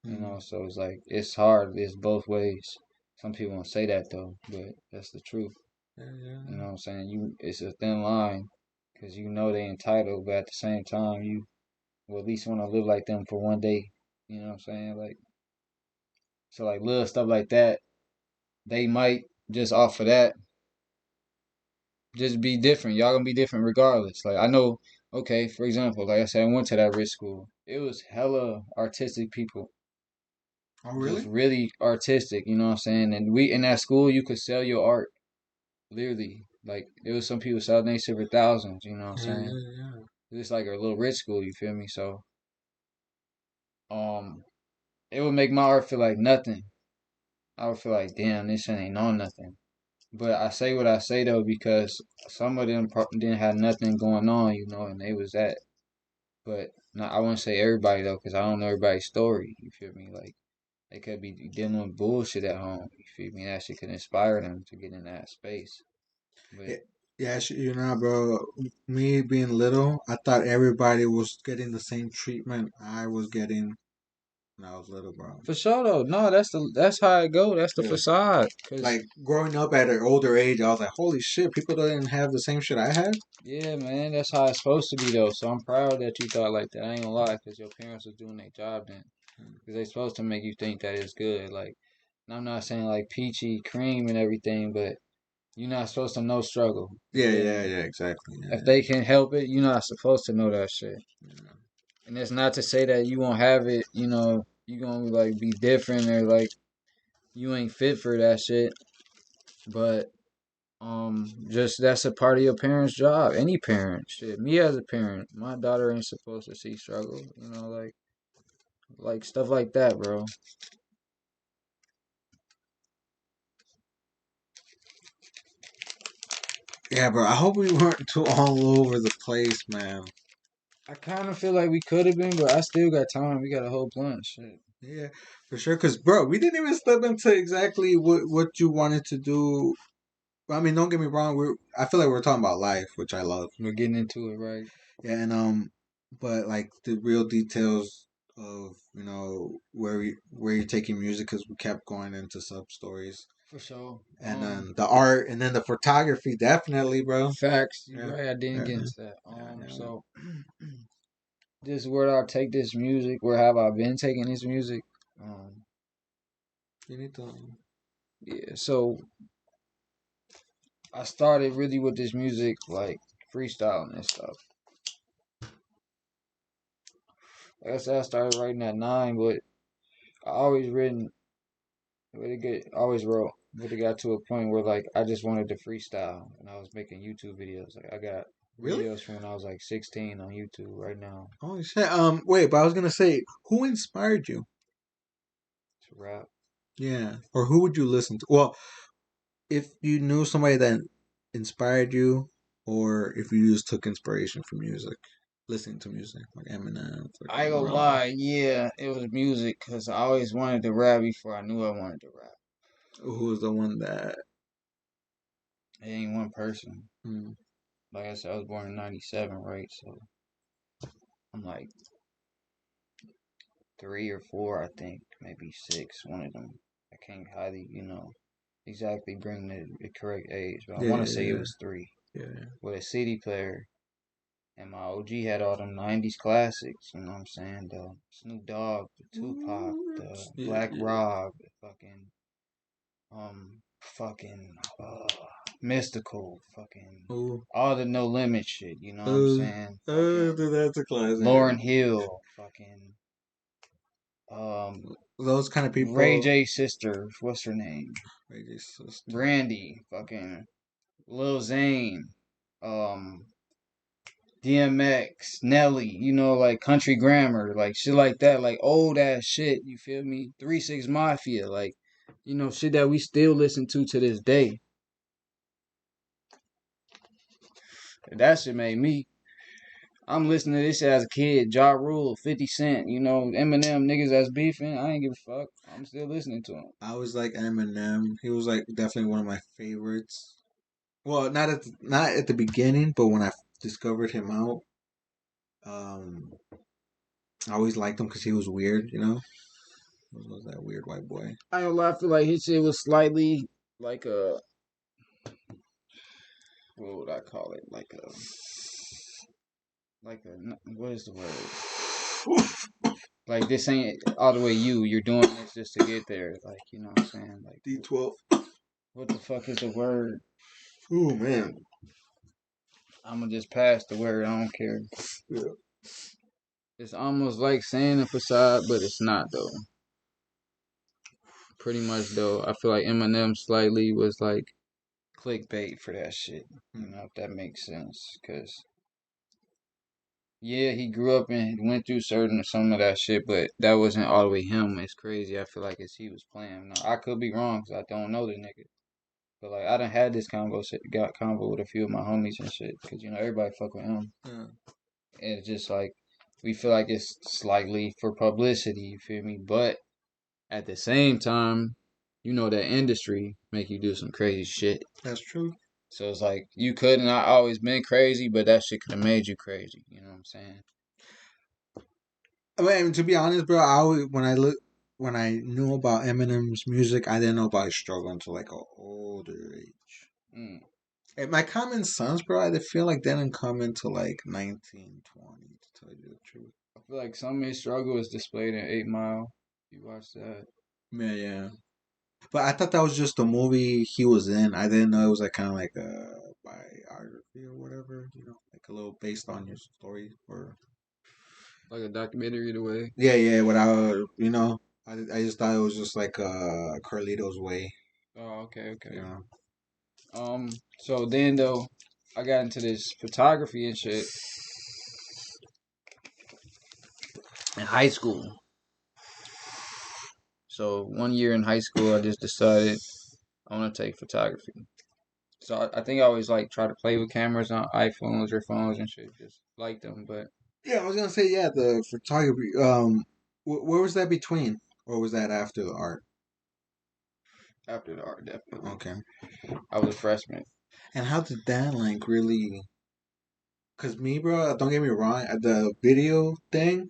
you Mm. know. So it's like it's hard. It's both ways. Some people won't say that though, but that's the truth. Yeah, yeah. You know what I'm saying? It's a thin line because you know they entitled, but at the same time, you will at least want to live like them for one day. You know what I'm saying? Like, so like little stuff like that, they might just off of that just be different. Y'all gonna be different regardless. Like I know, okay, for example, like I said, I went to that rich school. It was hella artistic people, Oh, just really? really artistic. You know what I'm saying? And we in that school, you could sell your art literally. Like there was some people selling their shit for thousands. You know what I'm Yeah, saying? yeah, yeah. It's like a little rich school. You feel me? So um, it would make my art feel like nothing. I would feel like, damn, this shit ain't on nothing. But I say what I say though because some of them didn't have nothing going on, you know, and they was that. But no, I wouldn't say everybody though, because I don't know everybody's story. You feel me? Like they could be dealing with bullshit at home. You feel me? That shit could inspire them to get in that space. Yeah, But yeah, you know, bro. Me being little, I thought everybody was getting the same treatment I was getting when I was little, bro. for sure though, no, that's how it go. That's the Yeah. facade. Cause Like growing up at an older age, I was like, holy shit, people didn't have the same shit I had. yeah, man, that's how it's supposed to be though. So I'm proud that you thought like that. I ain't gonna lie, cause your parents was doing their job then. Cause they supposed to make you think that it's good. Like, and I'm not saying like peachy cream and everything, but you're not supposed to know struggle. You Yeah, feel yeah, me? yeah, exactly. Yeah, If they can help it, you're not supposed to know that shit. yeah. And it's not to say that you won't have it, you know, you gonna like be different or like you ain't fit for that shit. But just that's a part of your parents' job. Any parent, shit. Me as a parent, my daughter ain't supposed to see struggle. You know, like stuff like that, bro. Yeah, bro. I hope we weren't too all over the place, man. I kind of feel like we could have been, but I still got time. We got a whole blunt, shit. Yeah, for sure. Cause, bro, we didn't even step into exactly what you wanted to do. I mean, don't get me wrong. I feel like we're talking about life, which I love. We're getting into it, right? Yeah, and but like the real details of where you're taking music, because we kept going into sub stories, For sure. and then the art, and then the photography, definitely, bro. Facts. You Yeah, right. I didn't yeah, get into that. yeah, yeah. So this is where I take this music. Where have I been taking this music? You need to. Yeah. So I started really with this music, like freestyling and stuff. Like I said, I started writing at 9, but I always written. Always wrote, but it got to a point where like I just wanted to freestyle, and I was making YouTube videos. Like I got Really? videos from when I was like 16 on YouTube right now Holy shit. Wait, but I was gonna say, who inspired you? to rap. Yeah, or who would you listen to? Well, if you knew somebody that inspired you, or if you just took inspiration from music, listening to music like Eminem, I ain't fucking gonna Ron. lie, yeah, it was music because I always wanted to rap before I knew I wanted to rap. Who was the one that? It ain't one person. Hmm, Like I said, I was born in '97, right? So I'm like 3 or 4, I think, maybe 6. One of them. I can't highly, exactly bring the correct age, but I yeah, want to yeah, say it yeah, was 3. yeah. With a CD player, and my OG had all them '90s classics. You know what I'm saying? The Snoop Dogg, the Tupac, the Yeah, Black yeah. Rob, the fucking mystical, fucking Oh, all the No Limit shit. You know what I'm saying? Fucking dude, that's a classic. Lauren Hill, fucking Those kind of Ray people. J's sister. What's her name? Ragey's sister. Brandy, fucking Lil Zane, um, DMX, Nelly, like country grammar, like shit like that, like old ass shit. You feel me? 3 6 Mafia, like shit that we still listen to this day. That shit made me. I'm listening to this shit as a kid. Ja Rule, 50 Cent, Eminem, niggas that's beefing. I ain't give a fuck. I'm still listening to him. I was like Eminem. He was like definitely one of my favorites. Well, not at the beginning, but when I discovered him out, um, I always liked him because he was weird. He was that weird white boy. I don't lie, I feel like his shit was slightly like a, what would I call it? Like a like what is the word? Like this ain't all the way you. You're doing this just to get there. Like you know what I'm saying? Like D12. what the fuck is the word? Oh man. I'm gonna just pass the word. I don't care. Yeah. It's almost like saying a facade, but it's not though. Pretty much though, I feel like Eminem slightly was like clickbait for that shit. You know if that makes sense? Cause yeah, he grew up and went through some of that shit, but that wasn't all the way him. It's crazy. I feel like it's he was playing. Now I could be wrong because I don't know the nigga. But like I done had this got convo with a few of my homies and shit, cause you know everybody fuck with him. Yeah. And it's just like we feel like it's slightly for publicity. You feel me? But at the same time, you know that industry make you do some crazy shit. That's true. So it's like you could not always been crazy, but that shit could have made you crazy. You know what I'm saying? I mean, to be honest, bro, I always, when I knew about Eminem's music, I didn't know about his struggle until like a older age. Mm. And my Common Sons, bro, I feel like they didn't come into like 1920, to tell you the truth. I feel like some of his struggle is displayed in 8 Mile. You watch that? Yeah, yeah. But I thought that was just the movie he was in. I didn't know it was like kind of like a biography or whatever, like a little based on your story or. Like a documentary in a way. Yeah, yeah. I just thought it was just like Carlito's Way. Oh, okay, okay. You know. So then though, I got into this photography and shit in high school. So 1 year in high school, I just decided I want to take photography. So I think I always like try to play with cameras on iPhones or phones and shit, just like them. But Yeah, I was gonna say yeah, the photography. Where was that between, or was that after the art? after the art, definitely, Okay. I was a freshman. And how did that like really? Cause me, bro, don't get me wrong, the video thing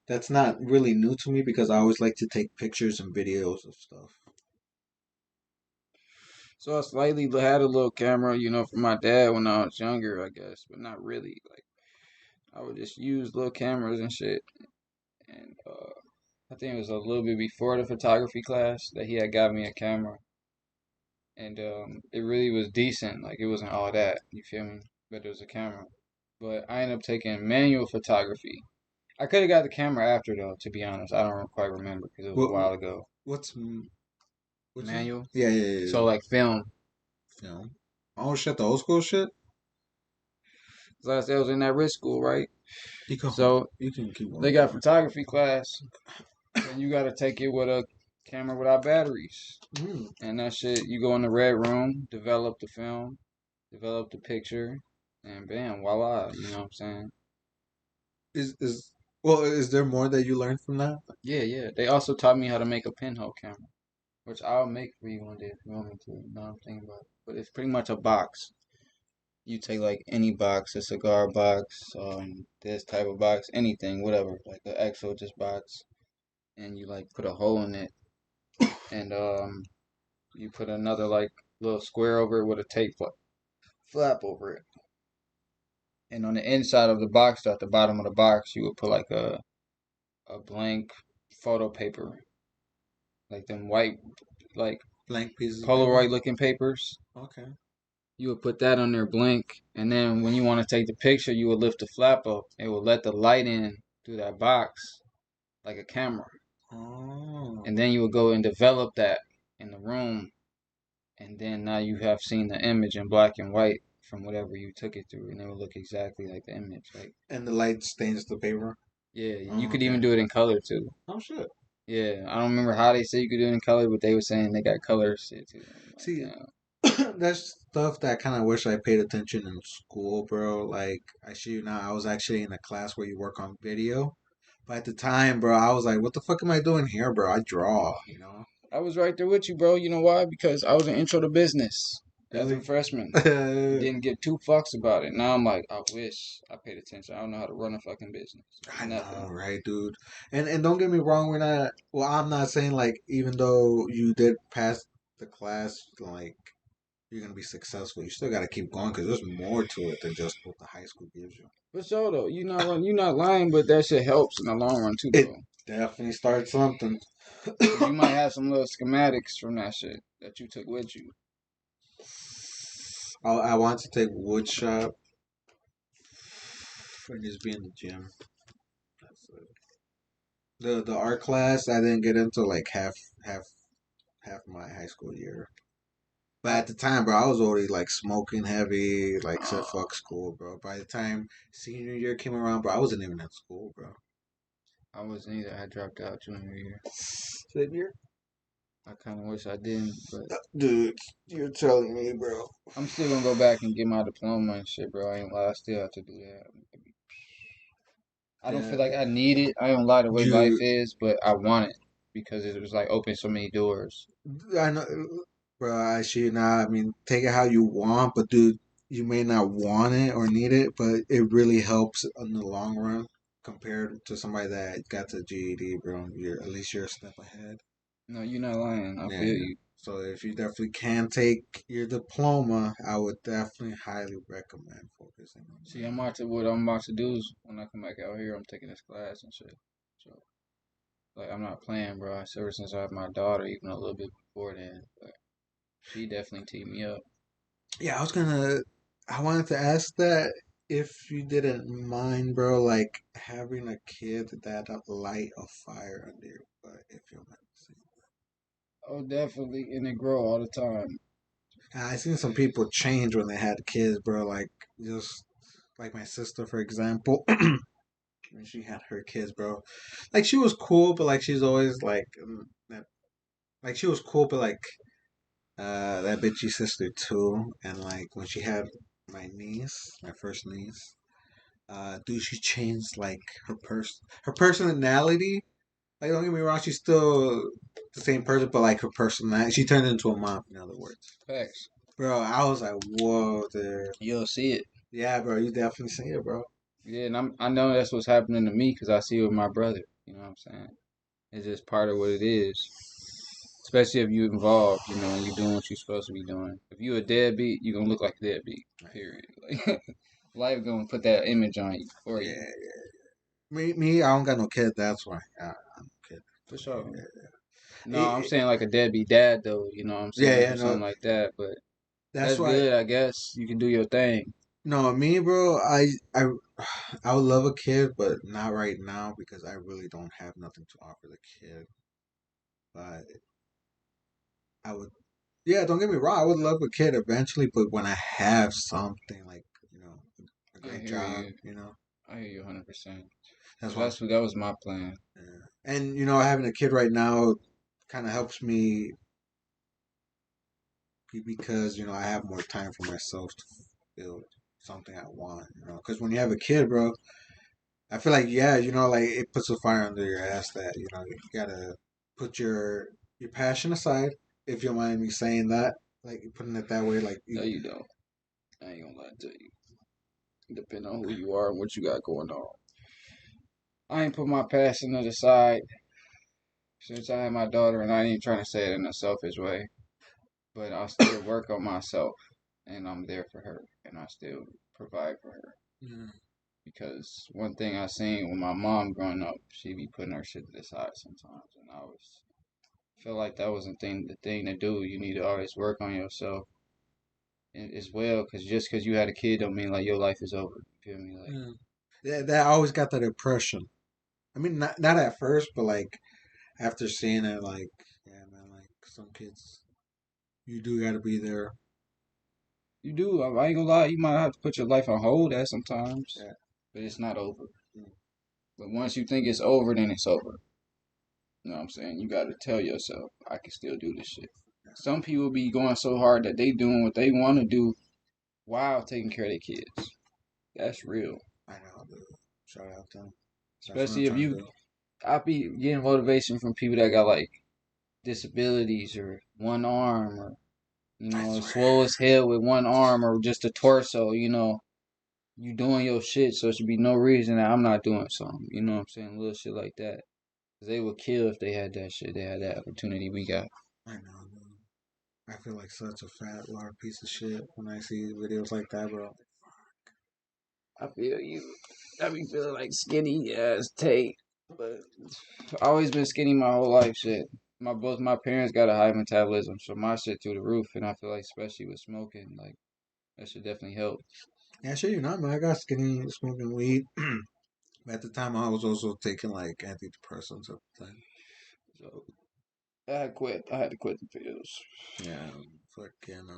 that's not really new to me because I always like to take pictures and videos of stuff. So I slightly had a little camera, you know, from my dad when I was younger, I guess, but not really. Like I would just use little cameras and shit. And I think it was a little bit before the photography class that he had got me a camera, and it really was decent. Like it wasn't all that, you feel me? But it was a camera. But I ended up taking manual photography. I could have got the camera after though, to be honest. I don't quite remember because it was a What while ago. what's what's it? Manual. Yeah, yeah, yeah, So yeah. like film. Film. Oh shit, the old school shit. Cause like I said, I was in that rich school, right? You can hold. So You can keep they going. got photography class, and you got to take it with a camera without batteries. Mm. And that shit, you go in the red room, develop the film, develop the picture, and bam, voila. You know what I'm saying? Is well, is there more that you learned from that? Yeah, yeah. They also taught me how to make a pinhole camera, which I'll make for you one day if you want me to. You know what I'm thinking about? But it's pretty much a box. You take like any box, a cigar box, this type of box, anything, whatever, like an exo just box, and you like put a hole in it, and you put another like little square over it with a tape flap over it. And on the inside of the box, at the bottom of the box, you would put like a blank photo paper, like them white, like Blank pieces of paper. Polaroid looking papers. Okay. You would put that on there blank, and then when you want to take the picture, you would lift the flap up. It would let the light in through that box like a camera, Oh. and then you would go and develop that in the room, and then now you have seen the image in black and white from whatever you took it through, and it will look exactly like the image. Like And the light stains the paper. yeah, you Oh, could even okay. do it in color too. Oh shit. Yeah, I don't remember how they say you could do it in color, but they were saying they got color shit too. I'm like, See, damn. that's stuff that I kind of wish I paid attention in school, bro. Like, I should you now, I was actually in a class where you work on video. But at the time, bro, I was like, what the fuck am I doing here, bro? I draw. I was right there with you, bro. You know why? Because I was an intro to business as a Really? freshman and I didn't give two fucks about it. Now I'm like, I wish I paid attention. I don't know how to run a fucking business. know, Nothing. right, dude? And don't get me wrong, we're not, well, I'm not saying, like, even though you did pass the class, like, you're gonna be successful. You still gotta keep going because there's more to it than just what the high school gives you. For sure though, you're not lying, but that shit helps in the long run too It though. definitely starts something. Cause you might have some little schematics from that shit that you took with you. I want to take wood shop and just be in the gym. That's it. The art class I didn't get into like half half my high school year. But I at the time, bro, I was already like smoking heavy, like said uh, fuck school, bro. By the time senior year came around, bro, I wasn't even in school, bro. I wasn't either. I dropped out junior year. Same year? I kind of wish I didn't, but Dude, you're telling me, bro. I'm still gonna go back and get my diploma and shit, bro. I ain't lie. I still have to do that. I don't feel Yeah, like I need it. I don't lie the way life you, is, but I want it because it was like open so many doors. I know, bro. I see now. I mean, take it how you want, but dude, you may not want it or need it, but it really helps in the long run compared to somebody that got the GED, bro. You're at least you're a step ahead. No, you're not lying. I Yeah, feel yeah. you. So if you definitely can take your diploma, I would definitely highly recommend focusing on See, that. what I'm about to do is when I come back out here, I'm taking this class and shit. So, like, I'm not playing, bro. Ever since I had my daughter, even a little bit before then, but she definitely teed me up. Yeah, I wanted to ask that if you didn't mind, bro, like having a kid that light a fire under your butt, if you don't mind saying. Oh, definitely, and it grow all the time. I seen some people change when they had kids, bro. Like just like my sister, for example, when she had her kids, bro. Like she was cool, but like she's always like that. Like she was cool, but like that bitchy sister too. And like when she had my first niece, dude, she changed like her personality. Like don't get me wrong, she's still the same person, but like her personality, she turned into a mom. In other words, Facts. bro, I was like, whoa, dude. You'll see it. Yeah, bro, you definitely see it, bro. Yeah, and I know that's what's happening to me because I see it with my brother. You know what I'm saying? It's just part of what it is. Especially if you involved, and you doing what you're supposed to be doing. If you a deadbeat, you gonna look like a deadbeat. Period. Like life gonna put that image on you for Yeah, you. yeah. Me, I don't got no kid. That's why. I'm a kid. For Yeah, sure. yeah. No, I'm saying like a deadbeat dad though, you know what I'm Yeah, saying? yeah, Or no. something like that. But That's that's why. good, I guess. You can do your thing. No, me, bro. I, I would love a kid, but not right now because I really don't have nothing to offer the kid. But I would. Yeah, don't get me wrong. I would love a kid eventually, but when I have something like a I great hear job, you. I hear you 100%. that's Cause why. that was my plan. Yeah. And having a kid right now kind of helps me because I have more time for myself to build something I want. Because when you have a kid, bro, I feel like yeah, like it puts a fire under your ass that you gotta put your passion aside. If you don't mind me saying that, like putting it that way, like No, you, you don't. I ain't gonna lie to you. Depending on who you are and what you got going on. I ain't put my passion to the side since I had my daughter, and I ain't trying to say it in a selfish way, but I still work on myself, and I'm there for her, and I still provide for her. yeah, Because one thing I seen with my mom growing up, she be putting her shit to the side sometimes, and I was feel like that was the thing to do. You need to always work on yourself as well, because just because you had a kid don't mean like your life is over. You feel me? Like yeah. That I always got that impression. I mean, not at first, but like after seeing it, like yeah, man, like some kids, you do got to be there. you do, I ain't gonna lie, you might have to put your life on hold at sometimes, Yeah. but it's not over. Mm. But once you think it's over, then it's over. You know what I'm saying? You gotta tell yourself, I can still do this shit. Some people be going so hard that they doing what they want to do while taking care of their kids. That's real. I know, dude. Shout out to them. That's what I'm Especially if trying you, to do. I be getting motivation from people that got like disabilities or one arm or, I swole swear. as hell with one arm or just a torso. You doing your shit, so it should be no reason that I'm not doing something. You know what I'm saying? Little shit like that. 'Cause they would kill if they had that shit. They had that opportunity we got. I know, dude. I feel like such a fat, large piece of shit when I see videos like that, bro. I feel you. I be feeling like skinny ass Tate, but I always been skinny my whole life. Shit, both my parents got a high metabolism, so my shit through the roof. And I feel like, especially with smoking, like that should definitely help. Yeah, sure, you're not, man. I got skinny smoking weed. At the time, I was also taking like antidepressants at the time. So I quit. I had to quit the pills. Yeah, fucking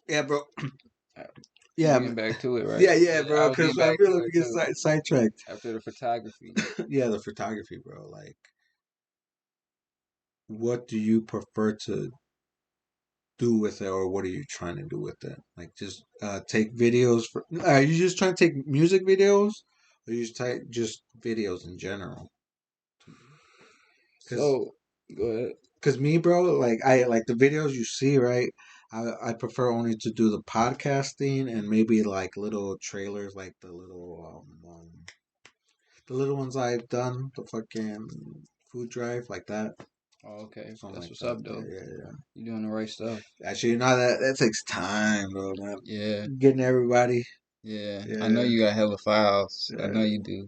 yeah, bro. You Yeah, getting back to it, right? yeah, Yeah, I bro. was getting Because I back feel to like it we get too. sidetracked. After the photography. Yeah, the photography, bro. Like, what do you prefer to do with it, or what are you trying to do with it? Like, just take videos for. Are you just trying to take music videos, or you just take just videos in general? Because So go ahead. Cause me, bro, like I like the videos you see, right? I prefer only to do the podcasting and maybe like little trailers, like the little ones I've done, the fucking food drive, like that, Oh, okay, something that's like what's that. up Yeah, though. yeah, You doing the right stuff. yeah. Actually, you know that takes time, bro. Man. Yeah, Getting everybody, yeah. I know yeah, you got hella files. I know yeah. you do.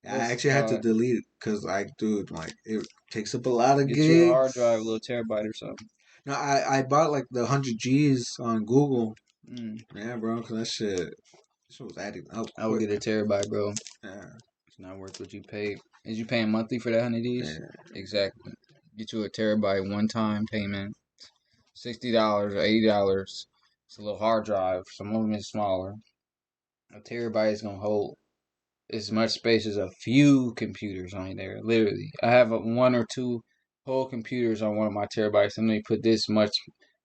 I What's actually had to delete it because dude, like it takes up a lot of get you a hard gigs. drive, a little terabyte or something. No, I bought like the 100 Gs on Google. Mm. Yeah, bro, because that shit was adding up I would quick. get a terabyte, bro. Yeah, It's not worth what you paid. Is you paying monthly for that 100 Ds? yeah. Exactly. Get you a terabyte one time payment. $60 or $80. It's a little hard drive. Some of them is smaller. A terabyte is gonna hold as much space as a few computers on there. Literally, I have one or two whole computers on one of my terabytes, and they put this much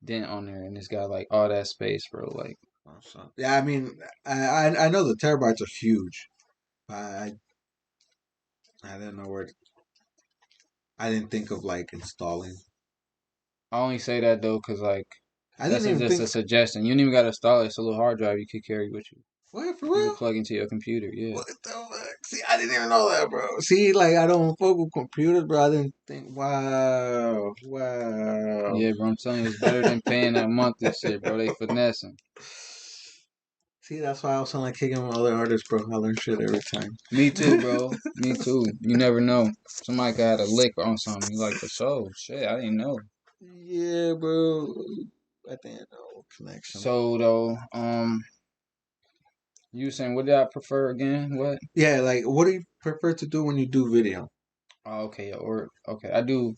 dent on there, and it's got like all that space, bro. Like, So, yeah, I mean, I know the terabytes are huge. I didn't know where. I didn't think of like installing. I only say that though, cause like I that's didn't even just think. a suggestion. You don't even gotta install it. It's a little hard drive you could carry with you. What for You real? could plug into your computer. Yeah. What the fuck? See, I didn't even know that, bro. See, like I don't fuck with computers, bro. I didn't think. Wow, wow. Yeah, bro. I'm telling you, it's better than paying that monthly shit, bro. They finessing. See, that's why I was like kicking with other artists, bro. I learn shit every time. Me too, bro. Me too. You never know. Somebody could have a lick on something. You like for sure. Shit, I didn't know. Yeah, bro. I think I know connection. So though, you saying what did I prefer again? What? Yeah, like what do you prefer to do when you do video? Oh, okay, or okay, I do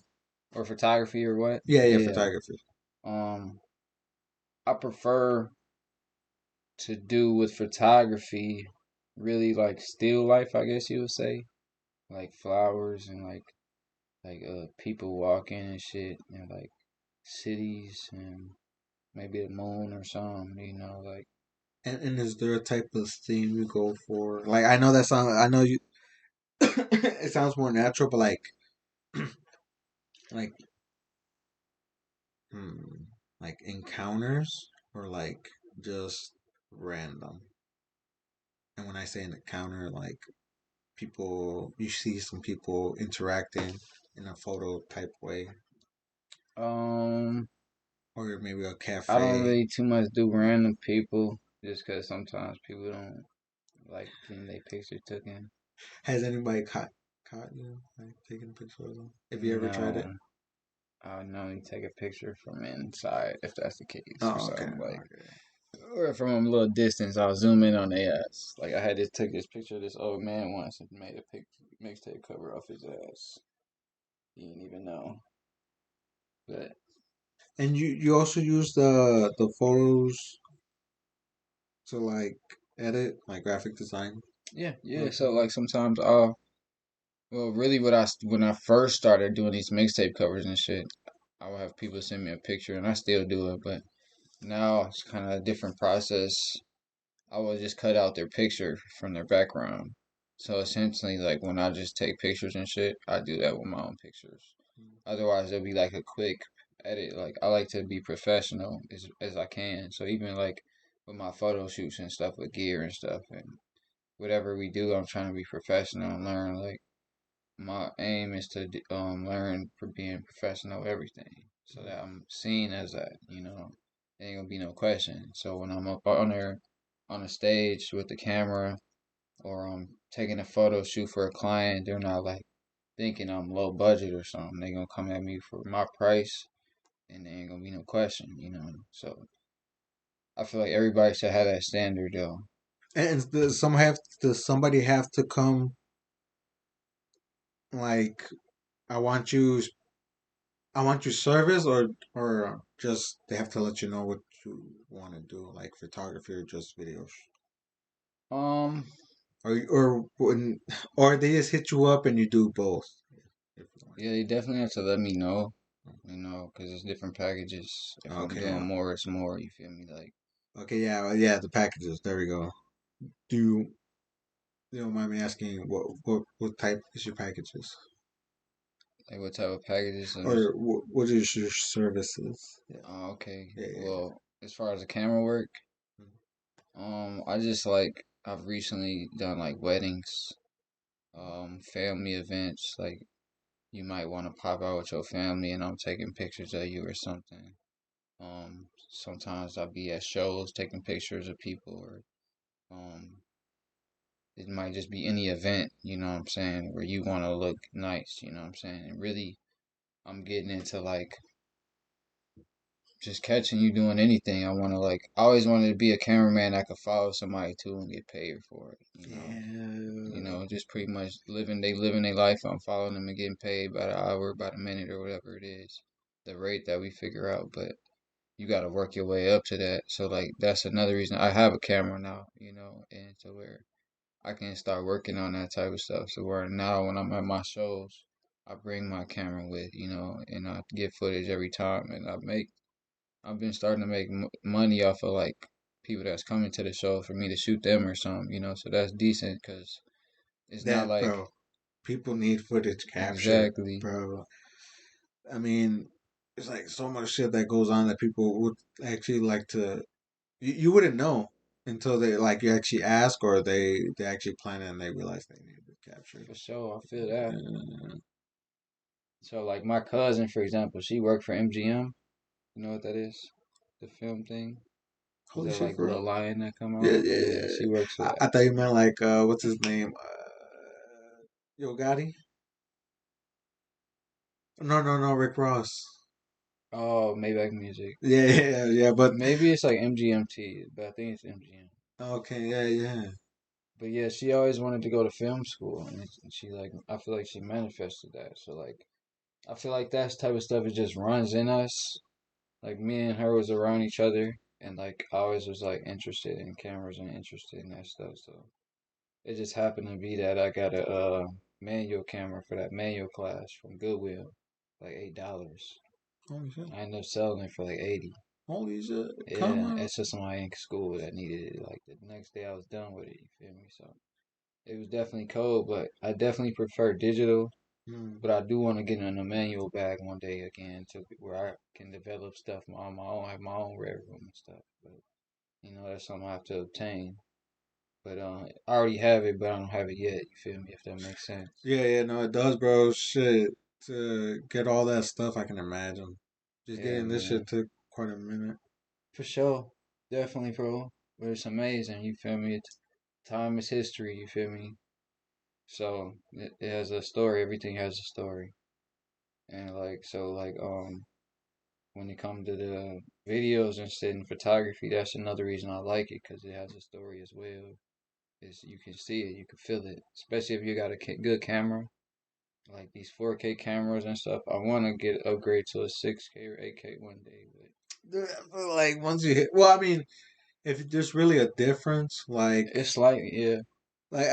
or photography or what? Yeah, yeah, Yeah. photography. I prefer to do with photography really like still life, I guess you would say, like flowers and like people walking and shit, and like cities and maybe the moon or something, like And is there a type of theme you go for? Like I know that sound. I know you. It sounds more natural, but like hmm, like encounters or like just random. And when I say an encounter, like people, you see some people interacting in a photo type way, um or maybe a I don't cafe. really too much do random people just because sometimes people don't like getting their picture taken. Has anybody caught you like taking a picture of them? Have you ever tried it? No, I would normally take a picture from inside if that's the case or Oh, okay, something like, okay. or from a little distance. I'll zoom in on their ass. Like I had to take this picture of this old man once and made a mixtape cover off his ass. He didn't even know, but And you also use the photos to like edit, like graphic design. yeah, yeah. Okay. So like sometimes well, really, when I first started doing these mixtape covers and shit, I would have people send me a picture, and I still do it, but now it's kind of a different process. I would just cut out their picture from their background. So essentially, like when I just take pictures and shit, I do that with my own pictures. Otherwise, it'll be like a quick edit. Like I like to be professional as I can. So even like with my photo shoots and stuff with gear and stuff and whatever we do, I'm trying to be professional and learn like my aim is to learn for being professional at everything, so that I'm seen as that. Ain't gonna be no question. So when I'm up on there on a stage with the camera, or I'm taking a photo shoot for a client, they're not like thinking I'm low budget or something. They gonna come at me for my price, and there ain't gonna be no question. So I feel like everybody should have that standard though. And does somebody have to come like I want you I want you service or just they have to let you know what you want to do like photography or just videos Um, or they just hit you up and you do both if you want. yeah, they definitely have to let me know. Because it's different packages. If I'm Okay, doing more, it's more. You feel me? Like, okay, yeah, yeah, the packages. There we go. Do you don't mind me asking what type is your packages what type of packages? or what is your services? Yeah, Okay. yeah, yeah. Well, as far as the camera work, Mhm. I just like I've recently done like weddings, family events. Like you might want to pop out with your family, and I'm taking pictures of you or something. Sometimes I'll be at shows taking pictures of people, or it might just be any event. You know what I'm saying, where you want to look nice. You know what I'm saying, and really, I'm getting into like just catching you doing anything. I want to like, I always wanted to be a cameraman that could follow somebody too and get paid for it. Yeah. Just pretty much living their life. I'm following them and getting paid by the hour, by the minute, or whatever it is, the rate that we figure out. But you got to work your way up to that. So like, that's another reason I have a camera now. And to where I can start working on that type of stuff. So where now when I'm at my shows, I bring my camera with, and I get footage every time, and I've been starting to make money off of like people that's coming to the show for me to shoot them or something. So that's decent because it's not That, like bro, people need footage capture, exactly bro. I mean, it's like so much shit that goes on that people would actually like to. You wouldn't know until they like you actually ask or they actually plan it and they realize they need to capture. for sure. I feel that. Uh, So like my cousin, for example, she worked for MGM. You know what that is? The film thing. Is holy that shit, like for Little real? Lion that come Yeah, out? yeah, Yeah, yeah. she works for that. I thought you meant like what's his name? Yo Gotti? No, no, no, Rick Ross. Oh, Maybach Music. Yeah, yeah, yeah. But Maybe it's like MGMT, but I think it's MGM. okay, yeah, yeah. But yeah, she always wanted to go to film school, and she like I feel like she manifested that. So like I feel like that type of stuff it just runs in us. Like me and her was around each other, and like I always was like interested in cameras and interested in that stuff. So it just happened to be that I got a manual camera for that manual class from Goodwill, like $8. Holy shit. I ended up selling it for like 80. Holy shit. Come Yeah, on. it's just somebody in school that needed it. Like the next day I was done with it. You feel me? So it was definitely cold, but I definitely prefer digital. Hmm. But I do want to get in a manual bag one day again to where I can develop stuff on my own, have my own red room and stuff. But that's something I have to obtain. But I already have it, but I don't have it yet. You feel me? If that makes sense. Yeah, yeah, no, it does, bro. Shit. To get all that stuff, I can imagine. Just Yeah, getting this shit man. took quite a minute. For sure. Definitely, bro. But it's amazing. You feel me? Time is history. You feel me? So it has a story. Everything has a story. And like so, like when it comes to the videos and shit and photography, that's another reason I like it because it has a story as well. Is you can see it, you can feel it, especially if you got a good camera, like these 4K cameras and stuff. I want to get upgrade to a 6K or 8K one day, but Dude, I feel like once you hit, well, I mean, if there's really a difference, it's like yeah,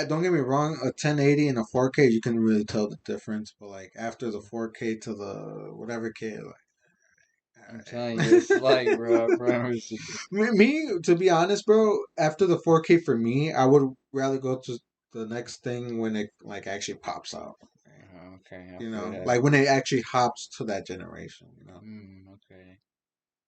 don't get me wrong, a 1080 and a 4K, you can really tell the difference. But like after the 4K to the whatever K, like, I'm telling you, it's like bro, I promise you. to be honest, bro, after the 4K for me, I would rather go to the next thing when it like actually pops out. Okay, I feel that. Like when it actually hops to that generation. Okay,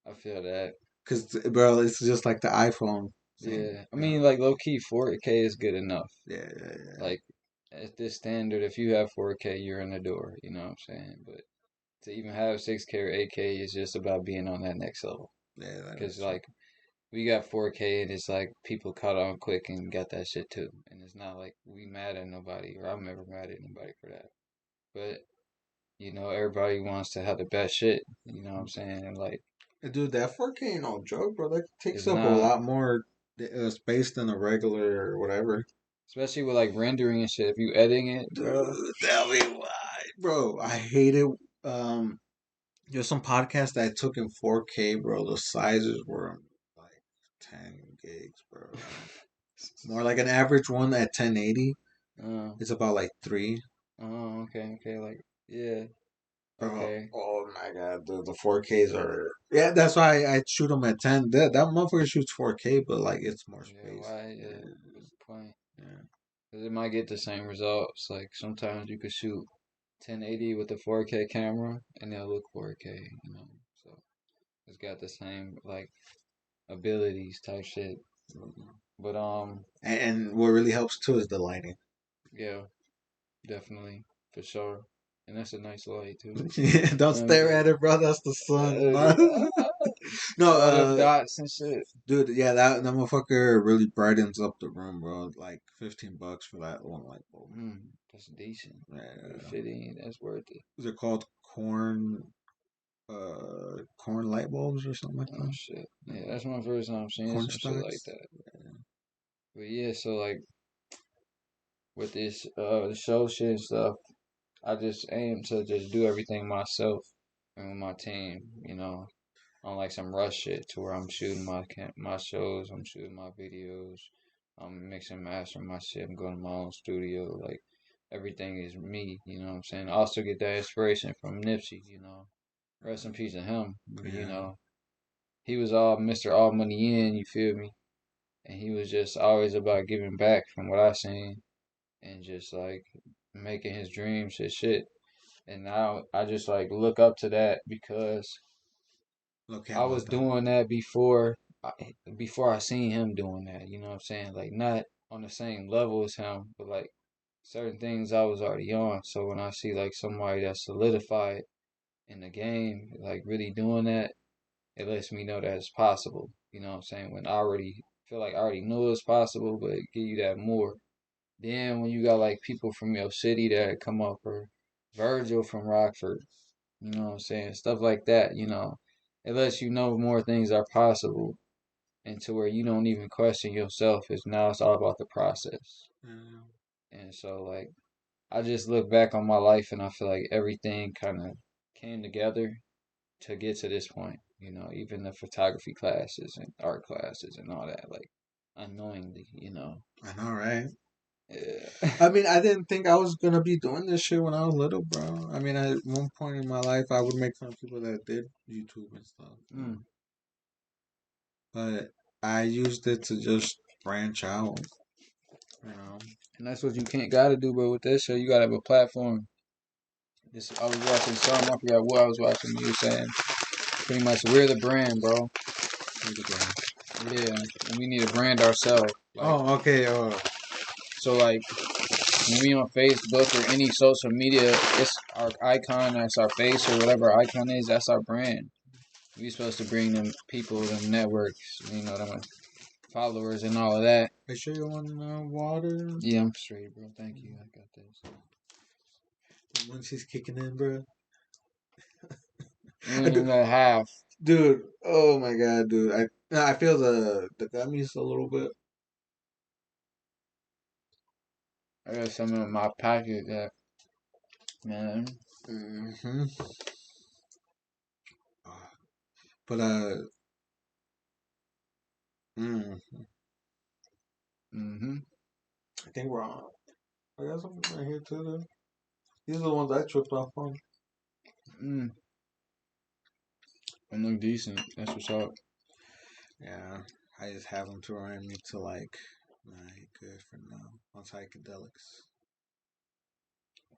I feel that. Because bro, it's just like the iPhone thing. Yeah, I mean, like low key 4K is good enough. Yeah, yeah, yeah. Like at this standard, if you have 4K, you're in the door. You know what I'm saying? But to even have 6K or 8K is just about being on that next level. Yeah, that Because is true. like we got 4K and it's like people caught on quick and got that shit too. And it's not like we mad at nobody or I'm never mad at anybody for that. But everybody wants to have the best shit. You know what I'm saying? And like Dude, that 4K ain't no joke, bro. That takes it's up a not, lot more space than a regular or whatever. especially with like rendering and shit. If you editing it, bro, Dude, tell me why, bro. I hate it. Um, there's some podcasts that I took in 4K, bro. The sizes were like 10 gigs, bro. More like an average one at 1080. uh, It's about like three. oh, okay, okay, like yeah, Bro, okay, oh my god, the 4Ks are yeah. That's why I shoot them at 10. That motherfucker shoots 4K, but like it's more yeah. space. Why? Yeah, Yeah, what's the point? yeah. Because it might get the same results. Like sometimes you could shoot 1080 with a 4K camera and they'll look 4K. So it's got the same like abilities type shit. But And what really helps too is the lighting. yeah, definitely for sure. And that's a nice light too. Yeah, don't You know what I'm stare at saying? it, bro. That's the sun. No, All them dots and shit. dude, yeah, that motherfucker really brightens up the room, bro. Like $15 for that one light bulb. That's decent. For Yeah, 15, that's worth it. they're called corn light bulbs or something like Oh that. shit. Yeah, that's my first time seeing Corn some shit like stalks. that. But yeah, so like with this the show shit and stuff, I just aim to just do everything myself and with my team, on like some rush shit to where I'm shooting my shows, I'm shooting my videos, I'm mixing mastering my shit, I'm going to my own studio, like everything is me, you know what I'm saying? I also get that inspiration from Nipsey. Rest in peace to him. Yeah. He was all Mr. All Money In, you feel me? And he was just always about giving back from what I seen and just like making his dreams his shit. And now I just like look up to that because Look I at was Mata. doing that before I seen him doing that. You know what I'm saying? Like not on the same level as him, but like certain things I was already on. So when I see like somebody that's solidified in the game, like really doing that, it lets me know that it's possible. You know what I'm saying? When I already feel like I already know it's possible, but it give you that more. Then when you got like people from your city that come up or Virgil from Rockford, you know what I'm saying? Stuff like that. It lets you know more things are possible and to where you don't even question yourself. It's all about the process. Yeah. And so like I just look back on my life and I feel like everything kind of came together to get to this point. Even the photography classes and art classes and all that, like unknowingly. I know, right? Yeah. I mean, I didn't think I was gonna be doing this shit when I was little, bro. I mean, at one point in my life, I would make fun of people that did YouTube and stuff, Mm. but I used it to just branch out, you know. And that's what you can't gotta do, bro. With this show, you gotta have a platform. I was watching something. I forgot what I was watching. You were saying pretty much we're the brand, bro. Yeah, and we need to brand ourselves. Like Oh, okay. so, like when we on Facebook or any social media, it's our icon. That's our face or whatever our icon is. That's our brand. We supposed to bring them people, them networks, them followers and all of that. Make sure you want water. Yeah, I'm straight, bro. Thank you. I got this. When she's kicking in, bro. You ain't even got half. Dude, oh my god, dude. I feel the gummies a little bit. I got some in my pocket that, man. Hmm. But mm, Mm-hmm. I think we're on. I got something right here too. Though. These are the ones I tripped off on. Mm. They look decent. That's what's up. Yeah, I just have them to remind me to like, nah, you good for now. On psychedelics.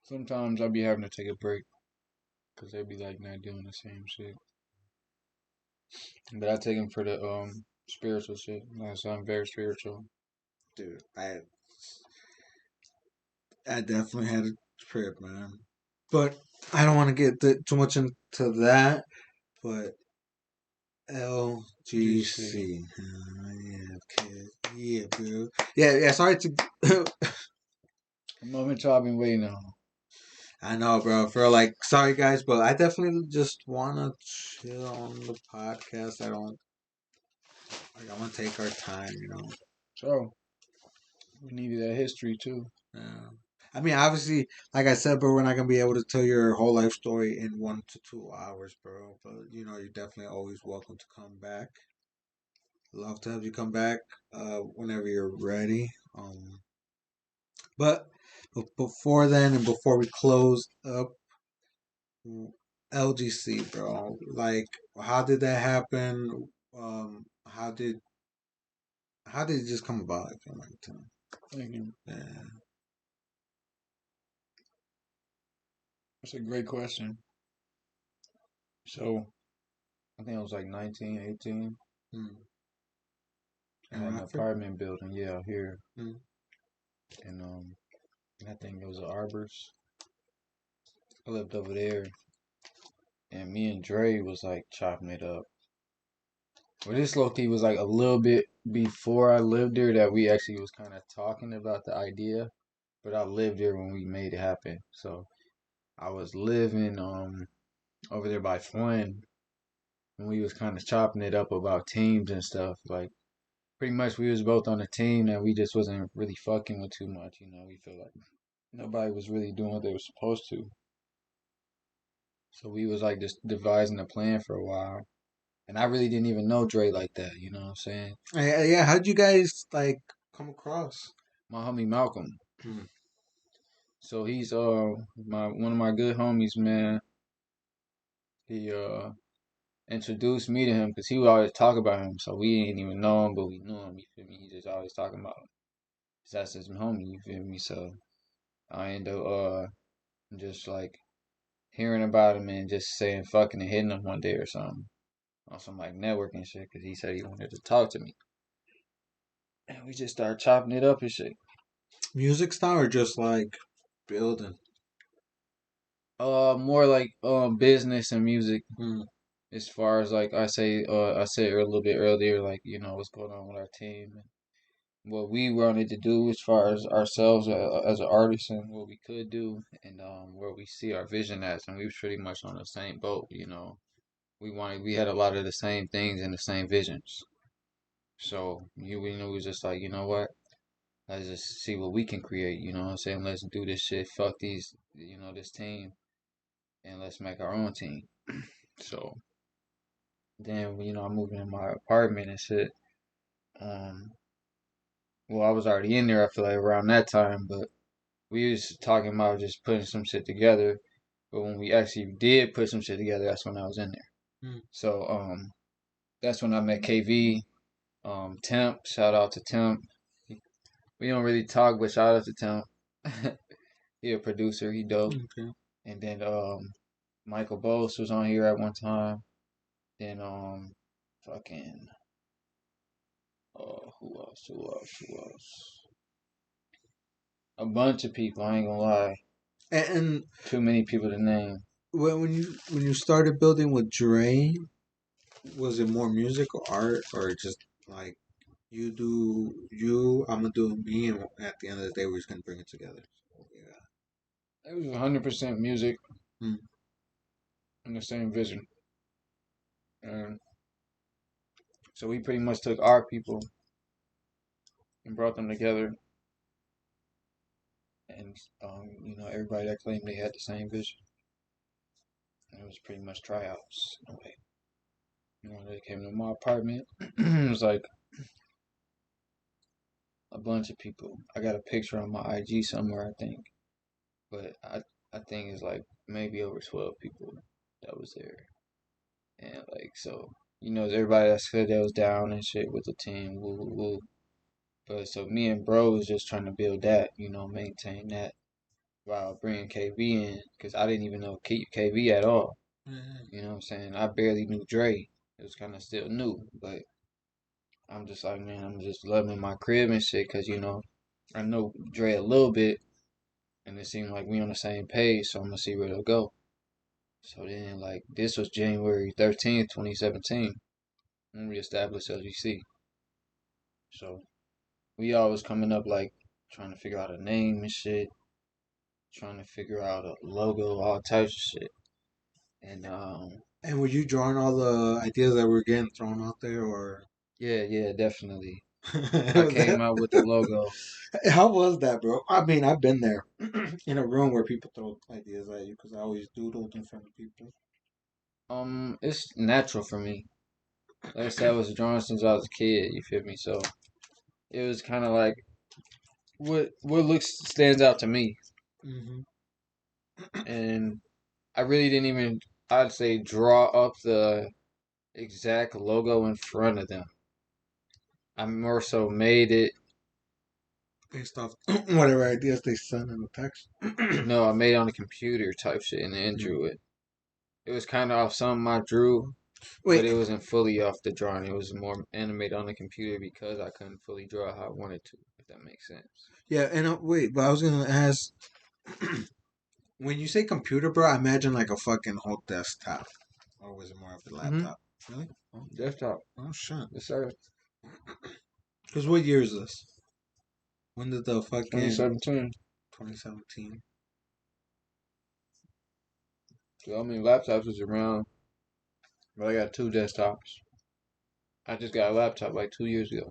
Sometimes I'll be having to take a break because they be like not doing the same shit. But I take them for the spiritual shit. So I'm very spiritual. Dude, I definitely had a trip, man. But I don't want to get too much into that. But GC. LGC. Yeah, kid. Yeah, bro. Yeah, yeah. Sorry to. The moment y'all been waiting on. I know, bro. For like, sorry guys, but I definitely just wanna chill on the podcast. I don't like. I want to take our time, you know. So, we needed that history too. Yeah. I mean, obviously, like I said, bro, we're not gonna be able to tell your whole life story in 1 to 2 hours, bro. But you know, you're definitely always welcome to come back. Love to have you come back whenever you're ready. But before then, and before we close up, LGC, bro, like, how did that happen? How did it just come about? If you don't mind telling me? Thank you. Yeah. That's a great question. So, I think I was like 19, 18. Hmm. I In had an Rockford. apartment building, yeah, here. Hmm. And I think it was an Arbors. I lived over there. And me and Dre was like chopping it up. Well, this low key was like a little bit before I lived there that we actually was kind of talking about the idea. But I lived there when we made it happen. So I was living over there by Flynn, and we was kind of chopping it up about teams and stuff. Like pretty much we was both on a team that we just wasn't really fucking with too much. You know, we feel like nobody was really doing what they were supposed to. So we was like just devising a plan for a while. And I really didn't even know Dre like that, you know what I'm saying? Yeah, yeah. How'd you guys like come across? My homie Malcolm. Hmm. So he's my one of my good homies, man. He introduced me to him because he would always talk about him. So we didn't even know him, but we knew him. You feel me? He just always talking about him. 'Cause that's his homie. You feel me? So I end up just like hearing about him and just saying fucking and hitting him one day or something on some like networking shit because he said he wanted to talk to me. And we just started chopping it up and shit. Music style or just like building? More like business and music. Hmm. As far as like I said a little bit earlier, like you know what's going on with our team and what we wanted to do as far as ourselves as an artist and what we could do and where we see our vision as, and we was pretty much on the same boat. You know, we had a lot of the same things and the same visions. So we knew it was just like you know what, let's just see what we can create. You know what I'm saying? Let's do this shit. Fuck these, you know, this team, and let's make our own team. So then you know I moved in my apartment and shit. Um, well, I was already in there. I feel like around that time, but we was talking about just putting some shit together. But when we actually did put some shit together, that's when I was in there. Hmm. So that's when I met KV. Temp, shout out to Temp. We don't really talk, but shout out to Temp. He a producer, he dope. Okay. And then Michael Bose was on here at one time. Then fucking who else? Who else? Who else? A bunch of people. I ain't gonna lie. And Too many people to name. when you started building with Dre, was it more music or art or just like you do you, I'm gonna do me, and at the end of the day, we're just gonna bring it together. So, yeah. It was 100% music Hmm. and the same vision. And so we pretty much took our people and brought them together. And, you know, everybody that claimed they had the same vision. And it was pretty much tryouts. In a way. You know, they came to my apartment. It was like a bunch of people. I got a picture on my IG somewhere, I think. But I think it's like maybe over 12 people that was there. And like, so, you know, everybody that said that was down and shit with the team, woo, woo, woo. But so me and bro was just trying to build that, you know, maintain that while bringing KV in, because I didn't even know KV at all. Yeah. You know what I'm saying? I barely knew Dre. It was kind of still new, but I'm just like, man, I'm just loving my crib and shit, because, you know, I know Dre a little bit, and it seemed like we on the same page, so I'm gonna see where it'll go. So then, like, this was January 13th, 2017, when we established LGC. So we always coming up like trying to figure out a name and shit, trying to figure out a logo, all types of shit. And And were you drawing all the ideas that were getting thrown out there, or yeah, definitely. I was came that? out with the logo. How was that, bro? I mean, I've been there in a room where people throw ideas at you because I always doodled in front of people. It's natural for me. Like I said, I was drawing since I was a kid. You feel me? So it was kind of like what looks stands out to me, Hmm. and I really didn't even, I'd say, draw up the exact logo in front of them. I more so made it. Based off whatever ideas they send in the text. No, I made it on the computer type shit and then drew it. It was kind of off something I drew, but Wait, it wasn't fully off the drawing. It was more animated on the computer because I couldn't fully draw how I wanted to, if that makes sense. yeah, and wait, but I was gonna ask, when you say computer, bro, I imagine like a fucking whole desktop, or was it more of a Mm-hmm. laptop? Really? Oh, Desktop. oh shit. Yes, sir. Because what year is this? When did the fucking 2017. 2017? So, I mean, laptops was around, but I got two desktops. I just got a laptop like 2 years ago.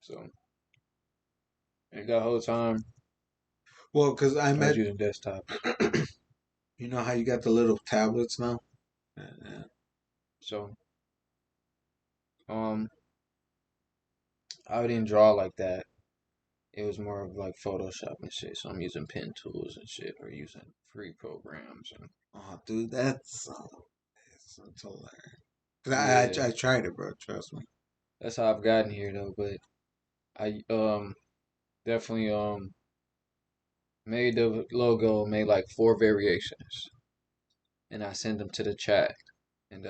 So, and that whole time, Well, because I I was met, using desktops. you know how you got the little tablets now? Yeah. So, um, I didn't draw like that. It was more of like Photoshop and shit. So I'm using pen tools and shit, or using free programs. And Oh, dude, it's hilarious. Cause yeah, I tried it, bro. Trust me. that's how I've gotten here though. But I definitely made the logo, made like four variations, and I sent them to the chat, and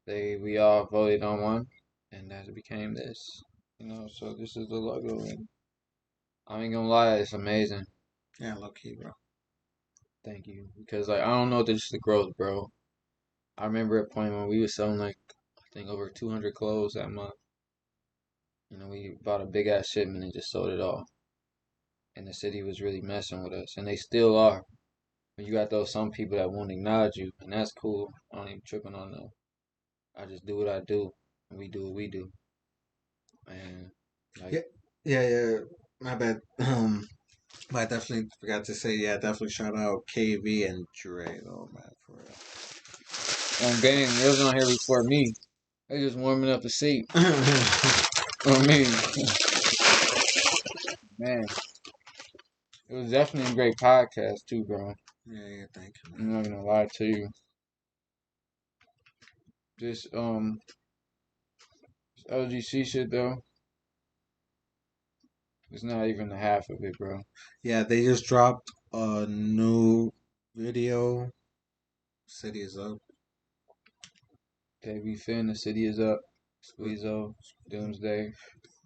we all voted on one, and that became this. So this is the logo, and I ain't gonna lie, it's amazing. Yeah, low key, bro. Thank you, because like I don't know if this is the growth, bro. I remember a point when we was selling like I think over 200 clothes that month. We bought a big ass shipment and just sold it all. And the city was really messing with us, and they still are. But you got those some people that won't acknowledge you, and that's cool. I don't even tripping on them. I just do what I do, and we do what we do. And Yeah, like, yeah. My bad. But I definitely forgot to say, yeah, definitely shout out KV and Dre, though, man, for on gang, they was on here before me. They just warming up the seat. real. I mean, man, it was definitely a great podcast too, bro. Yeah, thank you, I'm man. not gonna lie to you. This LGC shit though, it's not even the half of it, bro. Yeah, they just dropped a new video. City is up. Okay, we fin. The city is up. Squeezo, Doomsday.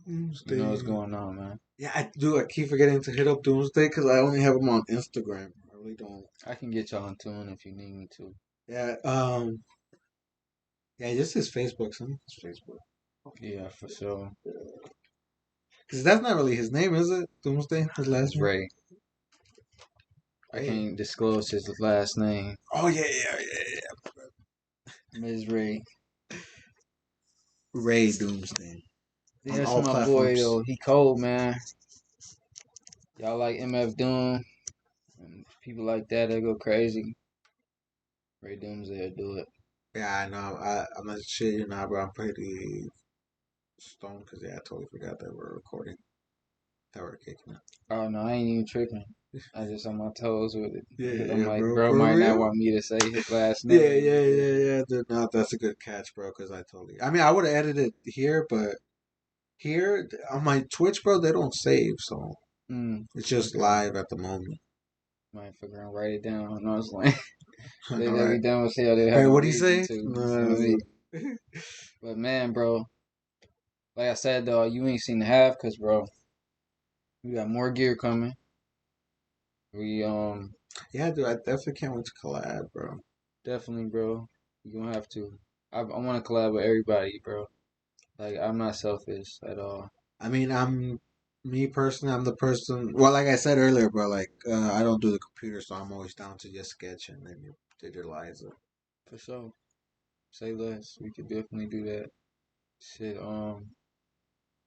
You know what's Doomsday. going on, man. Yeah, I do. I keep forgetting to hit up Doomsday because I only have him on Instagram. I really don't. I can get y'all in tune if you need me to. Yeah, yeah, just his Facebook, son. His Facebook. Yeah, for sure. Because that's not really his name, is it? Doomsday, his last It's name? Ray. I Ray. can't disclose his last name. Oh, yeah. Ms. Ray. Ray Doomsday. Yeah, On that's all my boy platforms. though. He cold, man. Y'all like MF Doom and people like that. They go crazy. Ray Doomsday will do it. Yeah, I know. I'm not shit you now, bro. I'm pretty stoned because, yeah, I totally forgot that we're recording. That we're kicking it. Oh no, I ain't even tripping. I just on my toes with it because I'm Yeah, like, bro. bro For might not real? want me to say his last Yeah, name. You yeah, feel yeah, me? yeah. Dude, no, that's a good catch, bro. Because I totally. I mean, I would have edited here, but here on my Twitch, bro, they don't save, so it's just Okay. live at the moment. Might figure and write it down. No, it's like All they right. be done with hell. They All have right. no What do you reason say? to. You feel No, me? But man, bro, like I said though, you ain't seen the half, cause bro, we got more gear coming. We Yeah, dude, I definitely can't wait to collab, bro. definitely, bro. You gonna have to. I want to collab with everybody, bro. Like I'm not selfish at all. I mean, I'm me personally. I'm the person. Well, like I said earlier, bro. Like, I don't do the computer, so I'm always down to just sketch and then you digitalize it. For sure. Say less. We could definitely do that. Shit.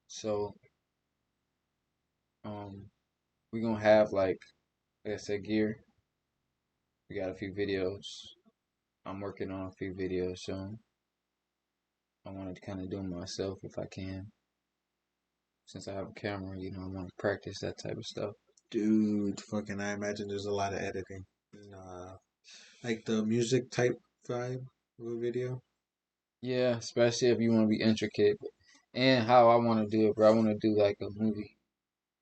So um, we gonna have like I said, gear. We got a few videos. I'm working on a few videos soon. I want to kind of do them myself if I can. Since I have a camera, I want to practice that type of stuff. Dude, fucking, I imagine there's a lot of editing. Like the music type vibe of a video. Yeah, especially if you want to be intricate. And how I want to do it, bro. I want to do like a movie.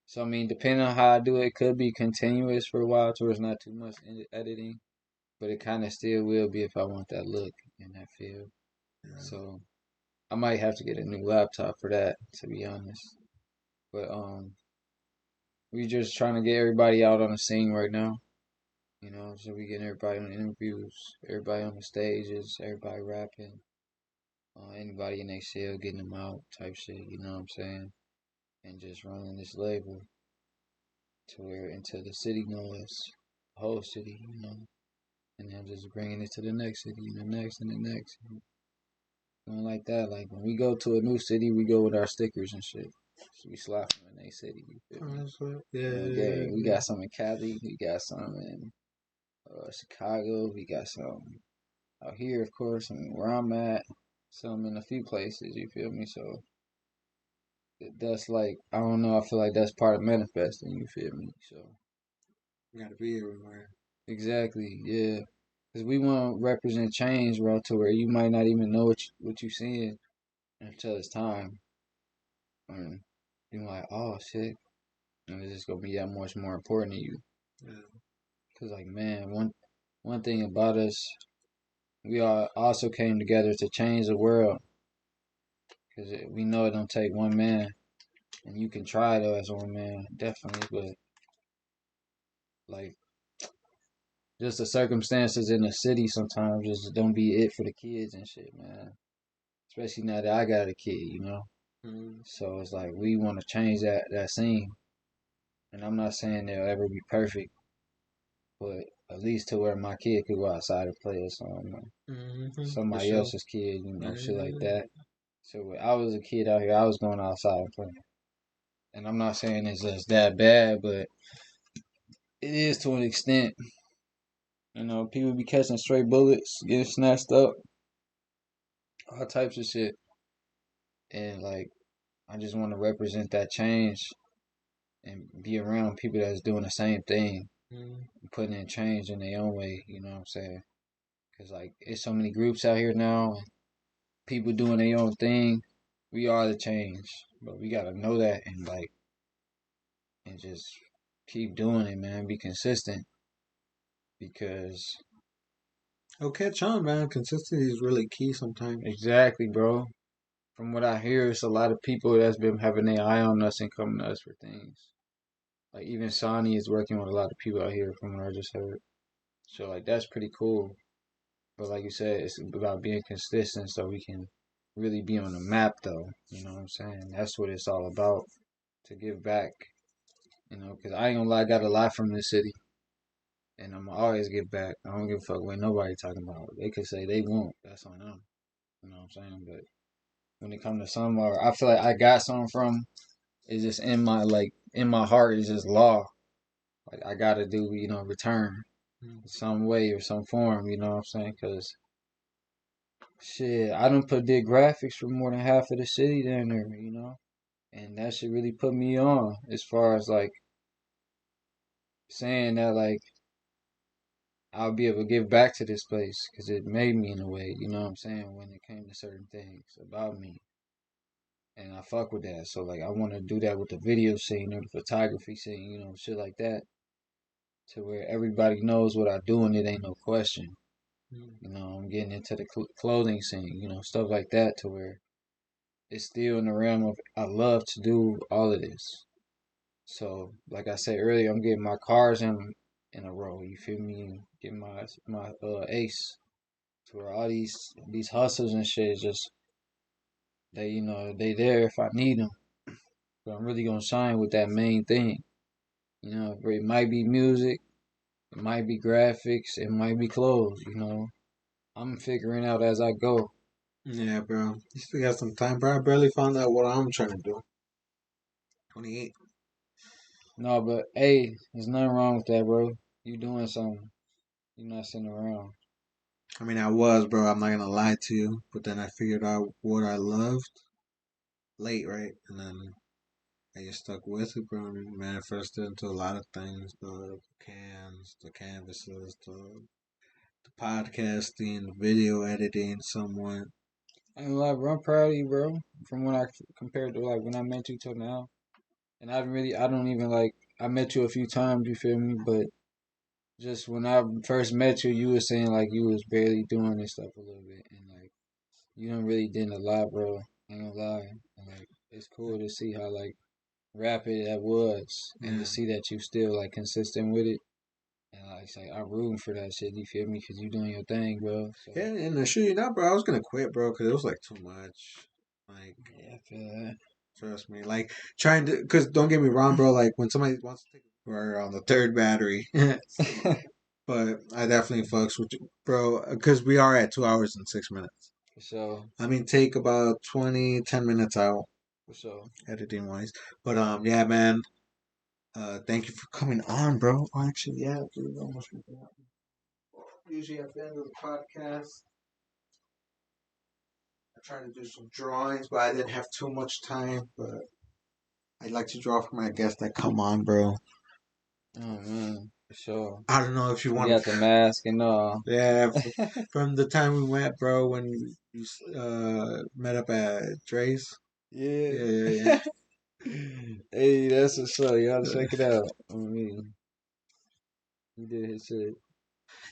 So, I mean, depending on how I do it, it could be continuous for a while towards not too much editing. But it kind of still will be if I want that look and that feel. Yeah. So, I might have to get a new laptop for that, to be honest. But, we just trying to get everybody out on the scene right now. So we getting everybody on interviews, everybody on the stages, everybody rapping, anybody in their cell getting them out type shit, you know what I'm saying? And just running this label to where until the city knows, the whole city, and then just bringing it to the next city and the next and the next. Going like that. Like when we go to a new city, we go with our stickers and shit. So we slap them in their city, you feel me? Honestly, yeah, And yeah, we yeah. got some in Cali, we got some in Chicago, we got some out here, of course, and where I'm at, some in a few places, you feel me? So that's like, I don't know, I feel like that's part of manifesting, you feel me? So, You gotta be everywhere. exactly, yeah. Because we want to represent change, bro, to where you might not even know what you seeing until it's time. And you're like, oh, shit. And it's just going to be that much more important to you. Yeah. Because, like, man, one thing about us, we all also came together to change the world. Because we know it don't take one man. And you can try though as one man, definitely, but like just the circumstances in the city sometimes just don't be it for the kids and shit, man. Especially now that I got a kid. Mm, So it's like we want to change that scene, and I'm not saying they'll ever be perfect, but at least to where my kid could go outside and play or something, for somebody sure. else's kid, shit like Yeah. that. So when I was a kid out here, I was going outside and playing, and I'm not saying it's just that bad, but it is to an extent. People be catching stray bullets, getting snatched up, all types of shit. And like, I just want to represent that change and be around people that's doing the same thing, Mm, putting in change in their own way. You know what I'm saying? Because like, it's so many groups out here now, people doing their own thing. We are the change, but we gotta know that and like, and just keep doing it, man. Be consistent because oh, catch on, man. Consistency is really key sometimes. exactly, bro. From what I hear, it's a lot of people that's been having their eye on us and coming to us for things. Like even Sonny is working with a lot of people out here from what I just heard. So like that's pretty cool. But like you said, it's about being consistent so we can really be on the map though. You know what I'm saying? That's what it's all about. To give back. Because I ain't gonna lie, I got a lot from this city. And I'm always give back. I don't give a fuck what nobody talking about. They could say they won't. That's on them. You know what I'm saying? But when it comes to somewhere I feel like I got something from, it's just in my heart is just law. Like I gotta do, return Mm, some way or some form. You know what I'm saying? Because shit, I done did graphics for more than half of the city down there. And that should really put me on as far as like saying that like I'll be able to give back to this place because it made me in a way. You know what I'm saying? When it came to certain things about me. And I fuck with that. So like I want to do that with the video scene or the photography scene, shit like that, to where everybody knows what I do and it ain't no question. mm. I'm getting into the clothing scene, stuff like that, to where it's still in the realm of I love to do all of this. So, like I said earlier, I'm getting my cars in in a row. You feel me? And get my ace to where all these hustles and shit is just they there if I need them. But I'm really gonna shine with that main thing. It might be music, it might be graphics, it might be clothes. I'm figuring out as I go. Yeah, bro. You still got some time, bro. I barely found out what I'm trying to do. 28. No, but hey, there's nothing wrong with that, bro. You doing something. You're not sitting around. I mean, I was, bro. I'm not gonna lie to you. But then I figured out what I loved late, right? And then I just stuck with it, bro. And manifested into a lot of things: the cans, the canvases, the podcasting, the video editing, somewhat. And like, bro, I'm proud of you, bro. From when I compared to like when I met you till now, and I don't even like. I met you a few times, you feel me? But just when I first met you, you were saying like you was barely doing this stuff a little bit, and like you done really did a lot, bro. Ain't gonna lie. And, like it's cool to see how like rapid that was, and to Yeah. see that you still like consistent with it. And like, it's like I'm rooting for that shit. You feel me? Cause you doing your thing, bro. So Yeah, and to shoot you not, bro, I was gonna quit, bro, because it was like too much. Like, yeah, I feel trust me, like trying to, because don't get me wrong, bro. Like when somebody wants to take, we're on the third battery, that. but I definitely fucks with you, bro, because we are at 2 hours and 6 minutes. For sure. I mean, take about 10 minutes out For sure. editing wise, but yeah, man. Thank you for coming on, bro. Oh, actually, yeah, dude, almost forgot. Usually at the end of the podcast, I try to do some drawings, but I didn't have too much time. But I'd like to draw for my guests that come on, bro. Oh man, for sure. I don't know if you You want got to. the mask and all. Yeah, from the time we met, bro, when you met up at Dre's. Yeah. Yeah, yeah, Hey, that's what's up. You gotta yeah. check it out. I mean, he did his shit.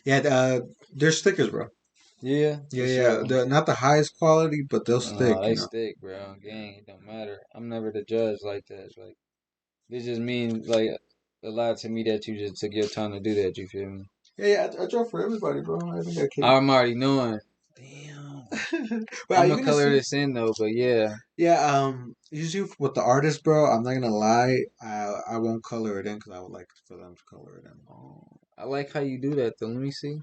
Yeah, they're stickers, bro. Yeah, Yeah, for yeah. sure. They're not the highest quality, but they'll No, stick, they stick, bro. Gang, it don't matter. I'm never the judge like that. Like, it just means like a lot to me that you just took your time to do that. You feel me? Yeah, yeah. I draw for everybody, bro. I think I can. I'm already knowing. Damn. Well, I'm you're gonna gonna color see. this in though, but yeah. Yeah, usually with the artist, bro, I'm not gonna lie, I won't color it in because I would like for them to color it in. Oh, I like how you do that though. Let me see.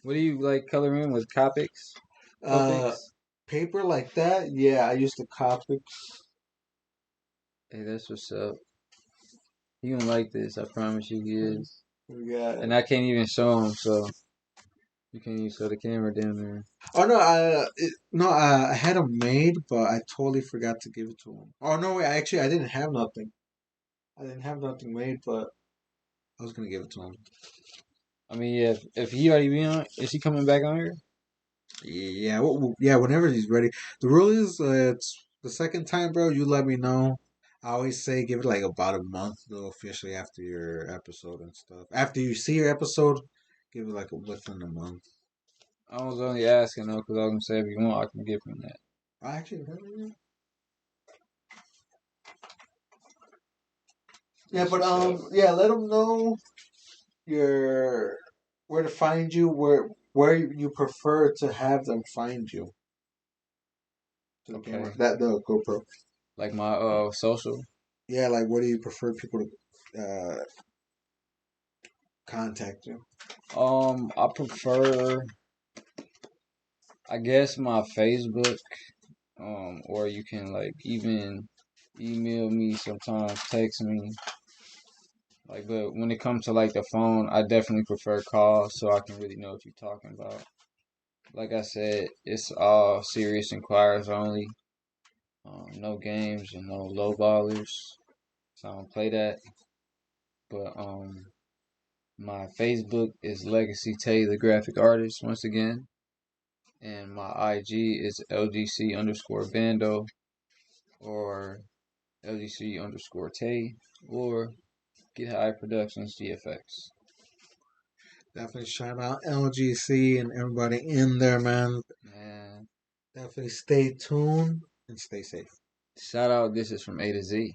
What do you like color in with Copics? Uh, Copics? paper like that, yeah, I used to copy. Hey, that's what's up. You gonna like this? I promise you, he is. We got. And I can't even show him, so you can't even show the camera down there. Oh no, no, I had them made, but I totally forgot to give it to him. Oh no, wait, actually, I didn't have nothing. I didn't have nothing made, but I was gonna give it to him. I mean, yeah, if he already be on, is he coming back on here? Yeah, yeah, whenever he's ready. The rule is, it's the second time, bro. You let me know. I always say give it like about a month though, officially after your episode and stuff. After you see your episode, give it like within a month. I was only asking though, because I was gonna say if you want, I can give him that. I actually, yeah, That's but what's up. yeah, let them know your where to find you, where you prefer to have them find you. To the camera, Okay. that the GoPro. Like my social. Yeah, like where do you prefer people to contact you? I prefer, I guess, my Facebook. Or you can like even email me sometimes, text me. Like, but when it comes to like the phone, I definitely prefer calls so I can really know what you're talking about. Like I said, it's all serious inquires only. No games and no low ballers. So I don't play that. But my Facebook is Legacytay, the graphic artist, once again. And my IG is LGC underscore Bando or LGC underscore Tay or Get High Productions GFX. Definitely shout out LGC and everybody in there, man. Man, Definitely stay tuned and stay safe. shout out. This is from A to Z.